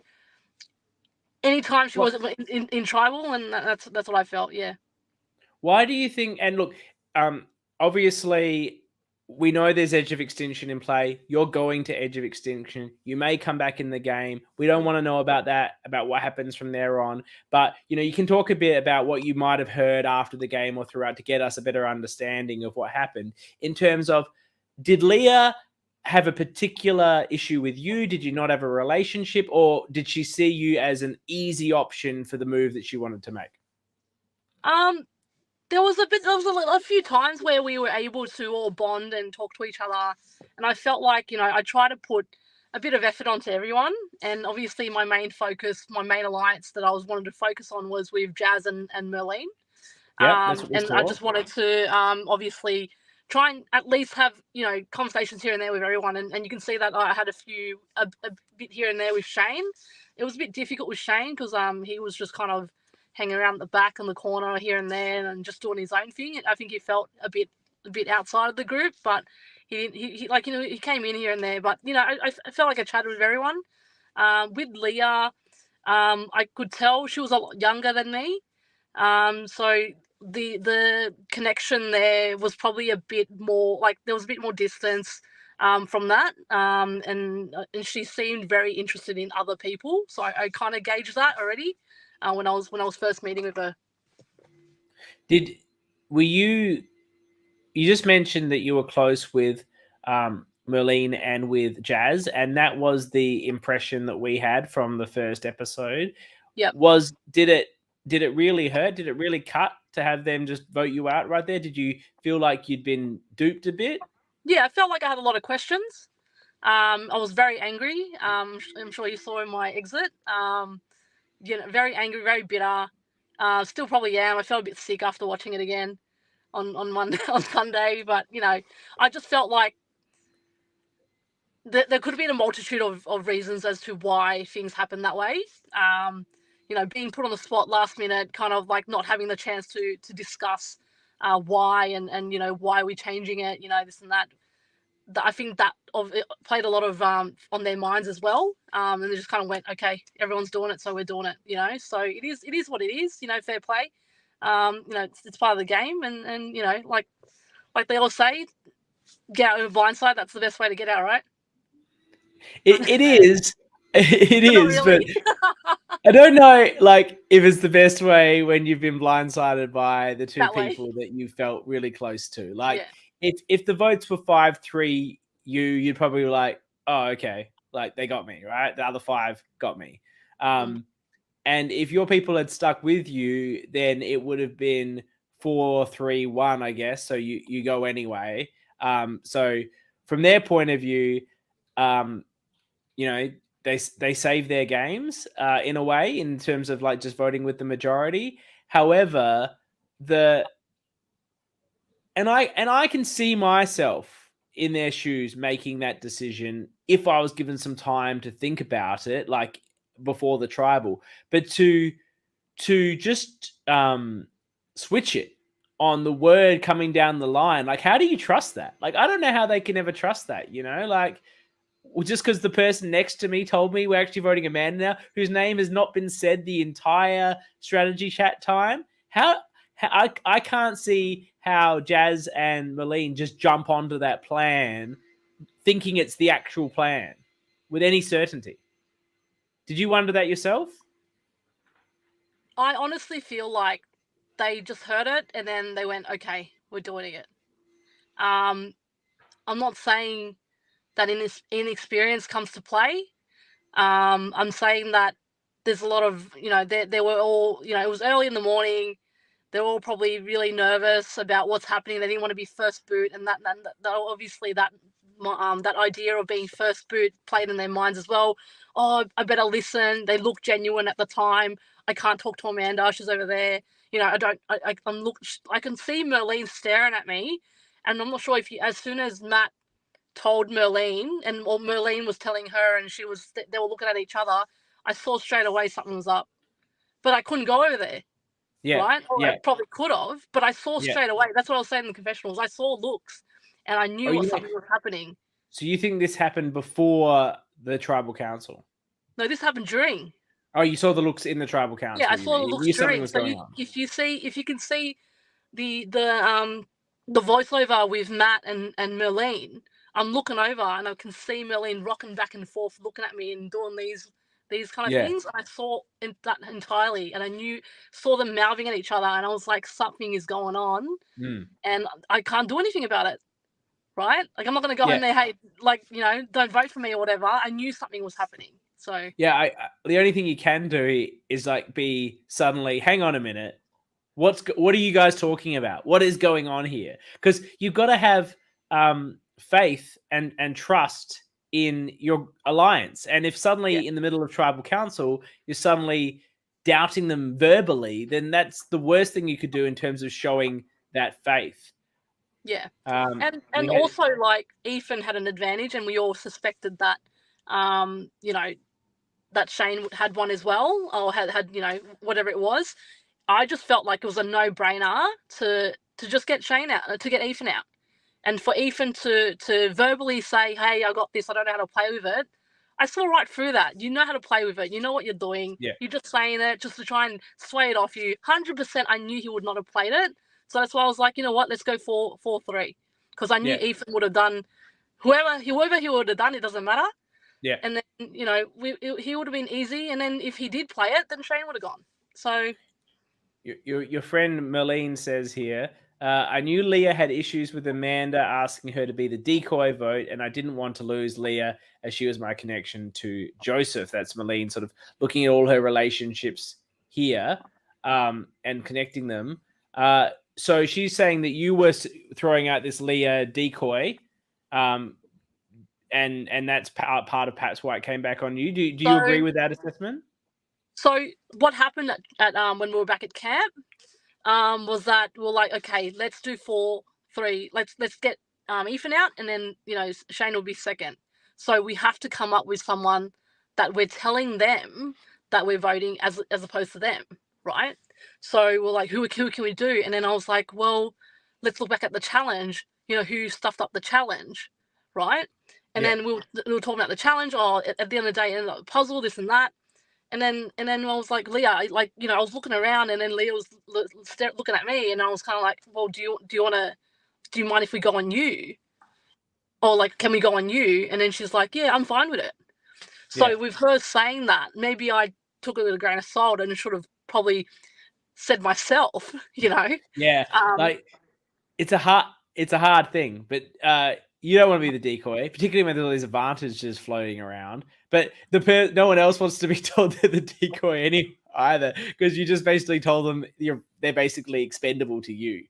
anytime she was in tribal, and that's what I felt. Yeah. Why do you think? And look, obviously, we know there's Edge of Extinction in play. You're going to Edge of Extinction. You may come back in the game. We don't want to know about that, about what happens from there on. But, you know, you can talk a bit about what you might have heard after the game or throughout to get us a better understanding of what happened in terms of, did Leah have a particular issue with you? Did you not have a relationship, or did she see you as an easy option for the move that she wanted to make? There was a few times where we were able to all bond and talk to each other, and I felt like, you know, I try to put a bit of effort onto everyone, and obviously my main alliance that I was wanting to focus on was with Jazz and Merlene. Yeah, and I just wanted to obviously try and at least have, you know, conversations here and there with everyone, and you can see that I had a bit here and there with Shane. It was a bit difficult with Shane because he was just kind of hanging around the back in the corner here and there and just doing his own thing. I think he felt a bit outside of the group, but he like, you know, he came in here and there. But, you know, I felt like I chatted with everyone. With Leah, I could tell she was a lot younger than me. So the connection there was probably a bit more, like there was a bit more distance from that, and she seemed very interested in other people. So I kind of gauged that already when I was first meeting with her. You just mentioned that you were close with Merlene and with Jazz, and that was the impression that we had from the first episode. Yeah. Did it really hurt? Did it really cut to have them just vote you out right there? Did you feel like you'd been duped a bit? Yeah, I felt like I had a lot of questions. I was very angry. I'm sure you saw in my exit. You know, very angry, very bitter. Still probably am. I felt a bit sick after watching it again on Monday, on Sunday. But, you know, I just felt like there could have been a multitude of reasons as to why things happened that way. You know, being put on the spot last minute, kind of like not having the chance to discuss why and, you know, why are we changing it, you know, this and that. I think that it played a lot of on their minds as well, and they just kind of went, okay, everyone's doing it, so we're doing it, you know. So it is what it is, you know, fair play. You know, it's part of the game, and you know, like they all say, get out of the blindside. That's the best way to get out, right? It is. It is, really. But I don't know, like, if it's the best way when you've been blindsided by the two people that you felt really close to. Like, if the votes were 5-3, you'd probably be like, oh, okay, like they got me, right? The other 5 got me. And if your people had stuck with you, then it would have been 4-3-1, I guess. So you go anyway. So from their point of view, they save their games in a way in terms of like just voting with the majority. However, I can see myself in their shoes making that decision if I was given some time to think about it, like before the tribal. But to just switch it on the word coming down the line, like how do you trust that? Like I don't know how they can ever trust that, like just because the person next to me told me we're actually voting Amanda now, whose name has not been said the entire strategy chat time. I can't see how Jazz and Marlene just jump onto that plan thinking it's the actual plan with any certainty. Did you wonder that yourself? I honestly feel like they just heard it and then they went, okay, we're doing it. I'm not saying that inexperience comes to play. I'm saying that there's a lot of, they were all, it was early in the morning. They're all probably really nervous about what's happening. They didn't want to be first boot, and that obviously that idea of being first boot played in their minds as well. Oh, I better listen. They look genuine at the time. I can't talk to Amanda. She's over there. I can see Merlene staring at me, and I'm not sure if as soon as Matt told Merlene, or Merlene was telling her, and they were looking at each other, I saw straight away something was up, but I couldn't go over there. Yeah. Right? Or yeah. I probably could have, but I saw straight away. That's what I was saying in the confessionals. I saw looks and I knew something was happening. So you think this happened before the tribal council? No, this happened during. Oh, you saw the looks in the tribal council. Yeah, I saw the looks during. So if you can see the voiceover with Matt and Merlene, I'm looking over and I can see Merlene rocking back and forth, looking at me and doing these kind of things. And I saw that entirely, and saw them mouthing at each other, and I was like, something is going on, and I can't do anything about it, right? Like I'm not going to go in there, hey, like don't vote for me or whatever. I knew something was happening, so yeah. The only thing you can do is like be suddenly, hang on a minute, what are you guys talking about? What is going on here? Because you've got to have faith and trust in your alliance. And if suddenly in the middle of tribal council, you're suddenly doubting them verbally, then that's the worst thing you could do in terms of showing that faith. Yeah. And also like Ethan had an advantage, and we all suspected that, that Shane had one as well, or had whatever it was. I just felt like it was a no-brainer to just get Shane out, to get Ethan out. And for Ethan to verbally say, hey, I got this, I don't know how to play with it, I saw right through that. You know how to play with it. You know what you're doing. Yeah. You're just saying it just to try and sway it off you. 100% I knew he would not have played it. So that's why I was like, you know what, let's go 4-3. Because I knew Ethan would have done, whoever he would have done, it doesn't matter. Yeah. And then, he would have been easy. And then if he did play it, then Shane would have gone. So... Your friend Merlene says here, I knew Leah had issues with Amanda asking her to be the decoy vote, and I didn't want to lose Leah as she was my connection to Joseph. That's Merlene sort of looking at all her relationships here and connecting them. So she's saying that you were throwing out this Leah decoy, and that's part of perhaps why it came back on you. Do you agree with that assessment? So what happened at when we were back at camp was that we're like, okay, let's do 4-3. Let's get Ethan out, and then Shane will be second. So we have to come up with someone that we're telling them that we're voting as opposed to them, right? So we're like, who can we do? And then I was like, well, let's look back at the challenge. Who stuffed up the challenge, right? And then we were talking about the challenge. Oh, at the end of the day, a puzzle, this and that. And then I was like, Leah, I was looking around, and then Leah was looking at me, and I was kind of like, well, do you mind if we go on you? Or like, can we go on you? And then she's like, yeah, I'm fine with it. So with her saying that, maybe I took it with a grain of salt and should have probably said myself, Yeah. Like it's a hard thing, but you don't want to be the decoy, particularly when there's all these advantages floating around. But no one else wants to be told they're the decoy either, because you just basically told them they're basically expendable to you.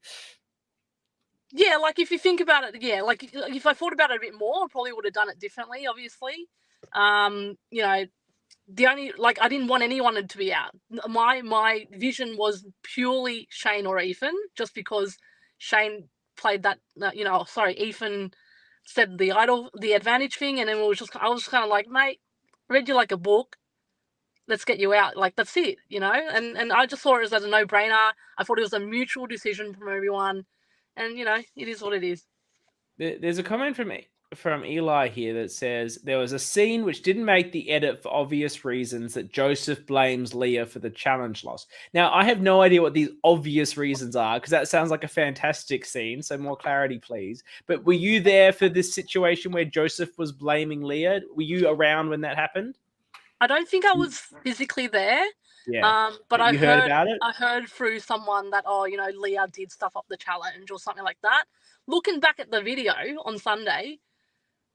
Yeah, like if you think about it, yeah, like if I thought about it a bit more, I probably would have done it differently, obviously. You know, the only, like, I didn't want anyone to be out. My vision was purely Shane or Ethan, just because Shane played that, Ethan said the advantage thing, and then I was just kind of like, mate, read you like a book. Let's get you out. Like, that's it, you know? And I just saw it as a no-brainer. I thought it was a mutual decision from everyone. And, you know, it is what it is. There's a comment from Eli here that says there was a scene which didn't make the edit for obvious reasons that Joseph blames Leah for the challenge loss. Now, I have no idea what these obvious reasons are, because that sounds like a fantastic scene. So more clarity, please. But were you there for this situation where Joseph was blaming Leah? Were you around when that happened? I don't think I was physically there. Yeah. But I heard about it? I heard through someone that, Leah did stuff up the challenge or something like that. Looking back at the video on Sunday,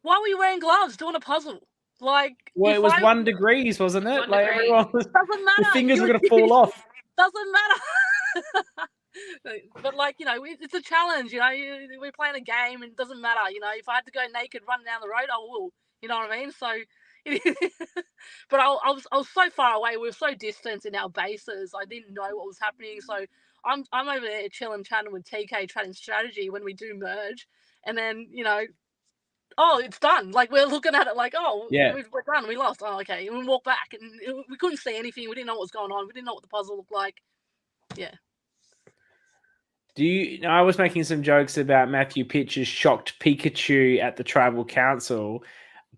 why were you wearing gloves doing a puzzle? Like, well, it was 1 degrees, wasn't it? 1 like degree. everyone was, doesn't matter. the fingers were going to fall off. Doesn't matter. But like, you know, it's a challenge. You know, we're playing a game, and it doesn't matter. You know, if I had to go naked running down the road, I will. You know what I mean? So. But I was so far away. We were so distant in our bases. I didn't know what was happening. So I'm over there chilling, chatting with TK, chatting strategy when we do merge, and then, you know, oh, it's done. Like, we're looking at it like, oh, Yeah. we're done. We lost. Oh, okay. And we walk back, and we couldn't see anything. We didn't know what was going on. We didn't know what the puzzle looked like. Yeah. I was making some jokes about Matthew Pitch's shocked Pikachu at the Tribal Council.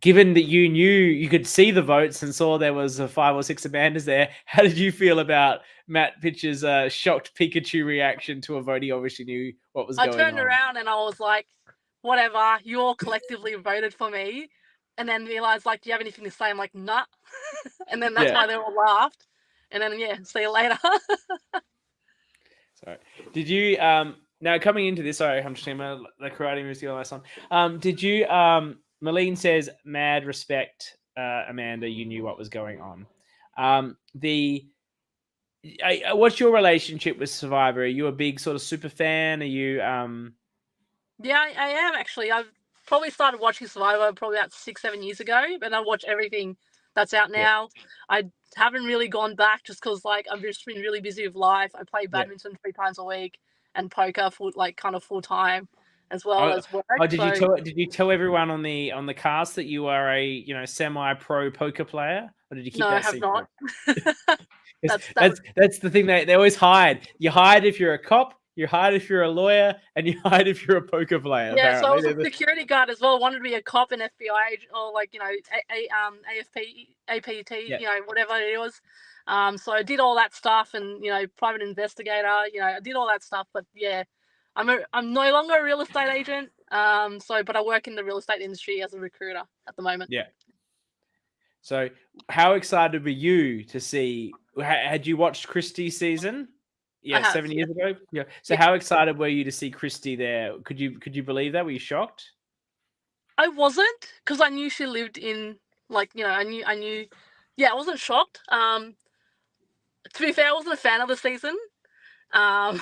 Given that you knew you could see the votes and saw there was 5 or 6 Amandas there, how did you feel about Matt Pitch's shocked Pikachu reaction to a vote? He obviously knew what was going on. I turned around and I was like, whatever, you all collectively voted for me. And then Eli's like, do you have anything to say? I'm like, nah. And then that's why they all laughed. And then, yeah, see you later. Sorry. Did you, now coming into this, sorry, I'm just saying the karate moves the last one. Did you, Malene says, mad respect, Amanda, you knew what was going on. What's your relationship with Survivor? Are you a big sort of super fan? Are you? Yeah, I am actually. I've probably started watching Survivor probably about 6-7 years ago, and I watch everything that's out now. Yeah. I haven't really gone back just because, like, I've just been really busy with life. I play badminton 3 times a week and poker kind of full time, as well as work. Oh, did you tell everyone on the cast that you are a semi-pro poker player, or did you keep that secret? No, I have not. That's the thing they always hide. You hide if you're a cop, you hide if you're a lawyer, and you hide if you're a poker player. Yeah, so I was a security guard as well. I wanted to be a cop, an FBI agent, or like, you know, AFP, APT, you know, whatever it was. So I did all that stuff, and, you know, private investigator, you know, I did all that stuff. But yeah, I'm no longer a real estate agent. But I work in the real estate industry as a recruiter at the moment. Yeah. So how excited were you to see? Had you watched Christie's season? Yeah, 7 years ago. Yeah. So how excited were you to see Christy there? Could you believe that? Were you shocked? I wasn't, because I knew she lived in, like, you know, I knew. Yeah, I wasn't shocked. To be fair, I wasn't a fan of the season. Well,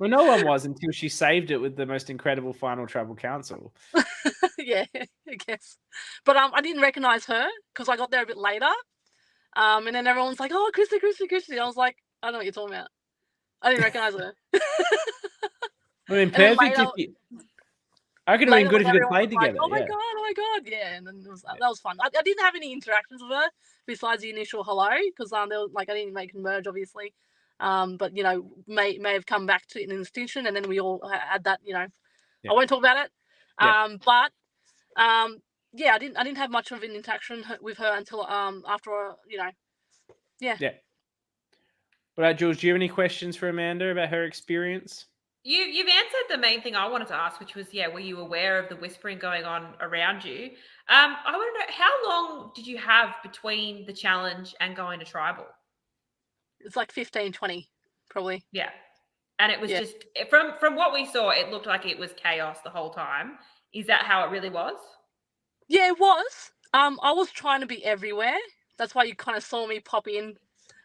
no one was until she saved it with the most incredible final Tribal Council. Yeah, I guess. But I didn't recognize her because I got there a bit later. And then everyone's like, oh, Christy. I was like, I don't know what you're talking about. I didn't recognize her. I mean, perfect. I could have been good if you could play together. Like, oh my god, yeah. And then that was fun. I didn't have any interactions with her besides the initial hello, because they were like, I didn't make a merge, obviously. But, you know, may have come back to an extinction, and then we all had that, you know. I won't talk about it. Yeah, I didn't have much of an interaction with her until after, you know. Yeah. What about Jules? Do you have any questions for Amanda about her experience? You've answered the main thing I wanted to ask, which was, were you aware of the whispering going on around you? I want to know, how long did you have between the challenge and going to tribal? It's like 15, 20, probably. Yeah. And it was just, from what we saw, it looked like it was chaos the whole time. Is that how it really was? Yeah, it was. I was trying to be everywhere. That's why you kind of saw me pop in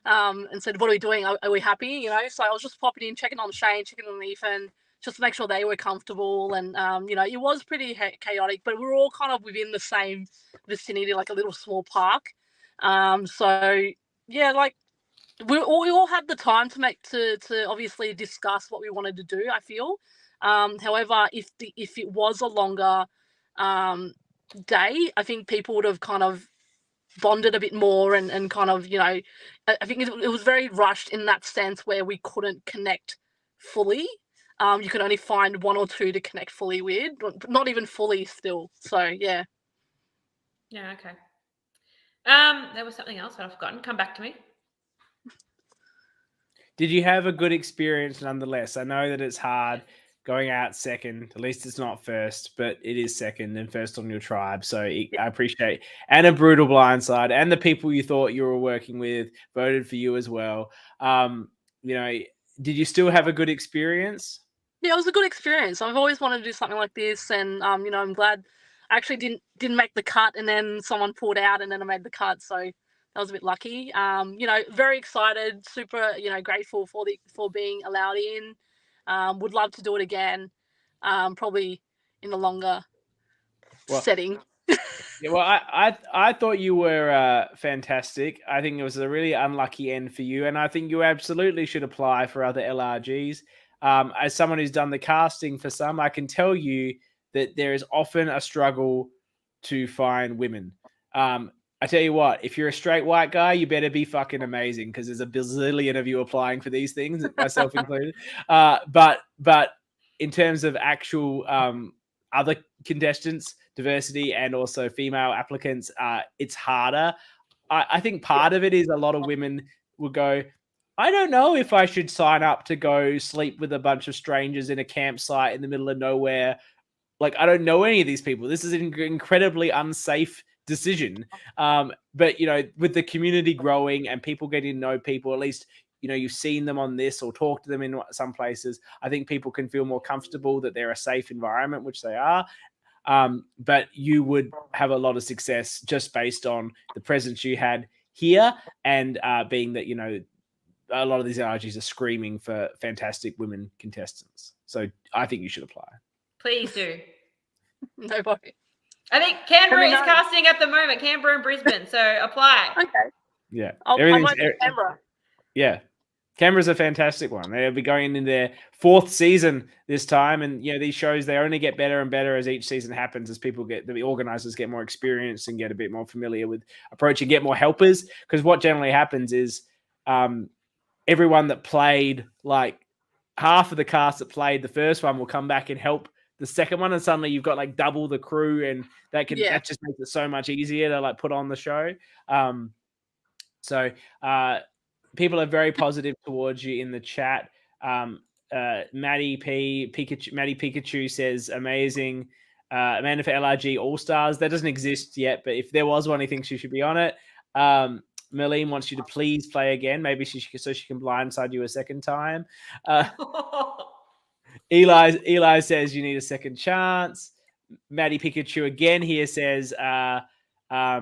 and said, "What are we doing? Are we happy?" You know, so I was just popping in, checking on Shane, checking on Ethan, just to make sure they were comfortable. And you know, it was pretty chaotic, but we were all kind of within the same vicinity, like a little small park. So yeah, like we all had the time to obviously discuss what we wanted to do, I feel. However, if it was a longer day, I think people would have kind of bonded a bit more and kind of, you know, I think it was very rushed in that sense where we couldn't connect fully. You could only find one or two to connect fully with, not even fully still. So yeah. Yeah, okay. There was something else that I've forgotten. Come back to me. Did you have a good experience nonetheless? I know that it's hard going out second. At least it's not first, but it is second and first on your tribe. So I appreciate, and a brutal blindside, and the people you thought you were working with voted for you as well. You know, did you still have a good experience? Yeah, it was a good experience. I've always wanted to do something like this, and you know, I'm glad I actually didn't make the cut, and then someone pulled out, and then I made the cut. So that was a bit lucky. You know, very excited, super, you know, grateful for being allowed in. Would love to do it again, probably in a longer setting. Yeah, well, I thought you were fantastic. I think it was a really unlucky end for you, and I think you absolutely should apply for other LRGs. As someone who's done the casting for some, I can tell you that there is often a struggle to find women. I tell you what, if you're a straight white guy, you better be fucking amazing because there's a bazillion of you applying for these things, myself included. But in terms of actual other contestants, diversity, and also female applicants, it's harder. I think part of it is a lot of women will go, I don't know if I should sign up to go sleep with a bunch of strangers in a campsite in the middle of nowhere. Like, I don't know any of these people. This is an incredibly unsafe decision. But, you know, with the community growing and people getting to know people, at least, you know, you've seen them on this or talked to them in some places, I think people can feel more comfortable that they're a safe environment, which they are. But you would have a lot of success just based on the presence you had here and being that, you know, a lot of these RGs are screaming for fantastic women contestants. So I think you should apply. Please do. No worries. I think Canberra is casting at the moment. Canberra and Brisbane. So apply. Okay. Yeah. I might be Canberra. Yeah. Canberra's a fantastic one. They'll be going in their 4th season this time. And, you know, these shows, they only get better and better as each season happens, as the organizers get more experience and get a bit more familiar with approach and get more helpers. Because what generally happens is everyone that played, like half of the cast that played the first one will come back and help the second one. And suddenly you've got like double the crew, and that just makes it so much easier to like put on the show. So people are very positive towards you in the chat. Maddie Pikachu says amazing. Amanda for LRG All Stars. That doesn't exist yet, but if there was one, he thinks you should be on it. Merlene wants you to please play again, maybe she can blindside you a second time. Eli says you need a second chance. Maddie Pikachu again here says, no, I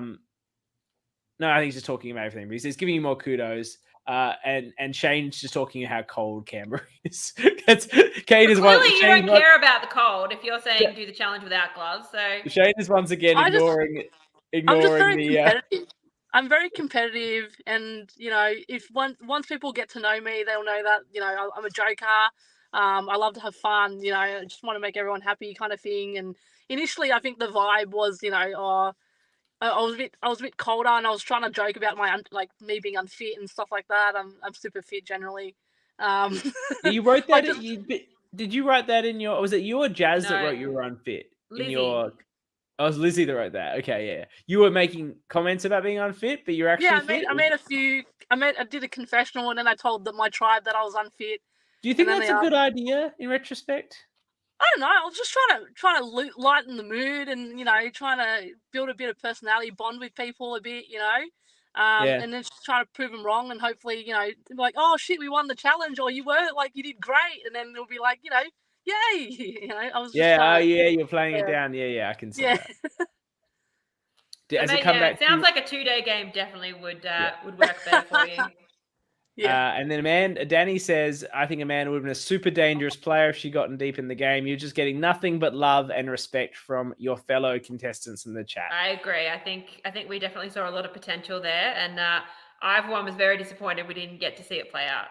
think he's just talking about everything, but he says giving you more kudos. And Shane's just talking about how cold Canberra is. Kate is clearly you don't care about the cold if you're saying do the challenge without gloves. So Shane is once again ignoring I'm very competitive, and you know, if once people get to know me, they'll know that, you know, I'm a joker. I love to have fun. You know, I just want to make everyone happy, kind of thing. And initially, I think the vibe was, you know, I was a bit colder, and I was trying to joke about like me being unfit and stuff like that. I'm super fit generally. You wrote that. Did you write that in your? Was it you or Jazz that wrote you were unfit? Lizzie. In your. Oh, it was Lizzie that wrote that. Okay, yeah. You were making comments about being unfit, but you're actually fit? I made a few. I did a confessional, and then I told my tribe that I was unfit. Do you think that's a good idea in retrospect? I don't know. I was just trying to lighten the mood, and you know, trying to build a bit of personality bond with people a bit, you know. And then just trying to prove them wrong, and hopefully, you know, be like, oh shit, we won the challenge, or you were like, you did great, and then it'll be like, you know, yay, you know. I was just you're playing it down. Yeah, I can see that. It sounds like a 2-day game definitely would work better for you. Yeah. And then Danny says, I think Amanda would have been a super dangerous player if she gotten deep in the game. You're just getting nothing but love and respect from your fellow contestants in the chat. I agree. I think we definitely saw a lot of potential there, and I, for one, was very disappointed we didn't get to see it play out.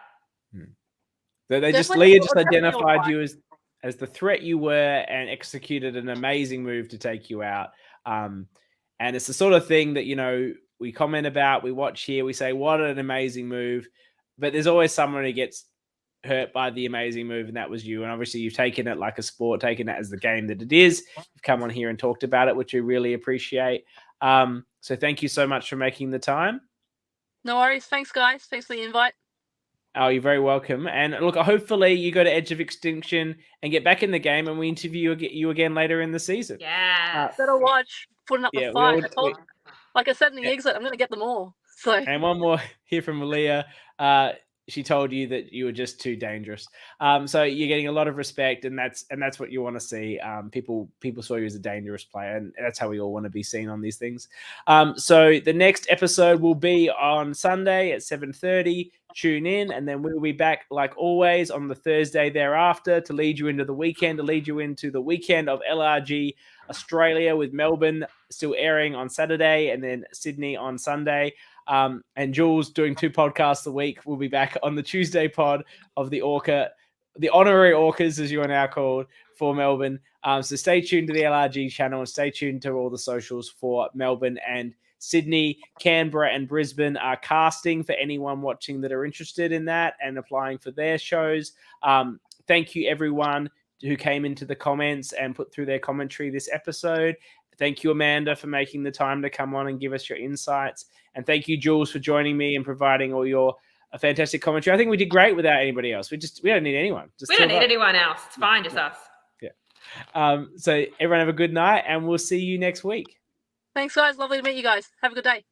So Leah just identified you as the threat you were and executed an amazing move to take you out. And it's the sort of thing that, you know, we comment about, we watch here, we say, what an amazing move. But there's always someone who gets hurt by the amazing move, and that was you. And obviously you've taken it like a sport, taken it as the game that it is. You've come on here and talked about it, which we really appreciate. So thank you so much for making the time. No worries. Thanks, guys. Thanks for the invite. Oh, you're very welcome. And look, hopefully you go to Edge of Extinction and get back in the game, and we interview you again later in the season. Yeah. Better watch. Putting up the fight. Like I said in the exit, I'm going to get them all. So. And one more here from Leah. She told you that you were just too dangerous. So you're getting a lot of respect, and that's what you want to see. People saw you as a dangerous player, and that's how we all want to be seen on these things. So the next episode will be on Sunday at 7:30. Tune in, and then we'll be back like always on the Thursday thereafter to lead you into the weekend, of LRG Australia, with Melbourne still airing on Saturday and then Sydney on Sunday. And Jules doing 2 podcasts a week. We'll be back on the Tuesday pod of the ORCA, the honorary ORCAs, as you are now called, for Melbourne. So stay tuned to the LRG channel and stay tuned to all the socials for Melbourne and Sydney. Canberra and Brisbane are casting for anyone watching that are interested in that and applying for their shows. Thank you, everyone who came into the comments and put through their commentary this episode. Thank you, Amanda, for making the time to come on and give us your insights. And thank you, Jules, for joining me and providing all your fantastic commentary. I think we did great without anybody else. We don't need anyone. We don't need anyone else. It's fine, just us. Yeah. So everyone have a good night, and we'll see you next week. Thanks, guys. Lovely to meet you guys. Have a good day.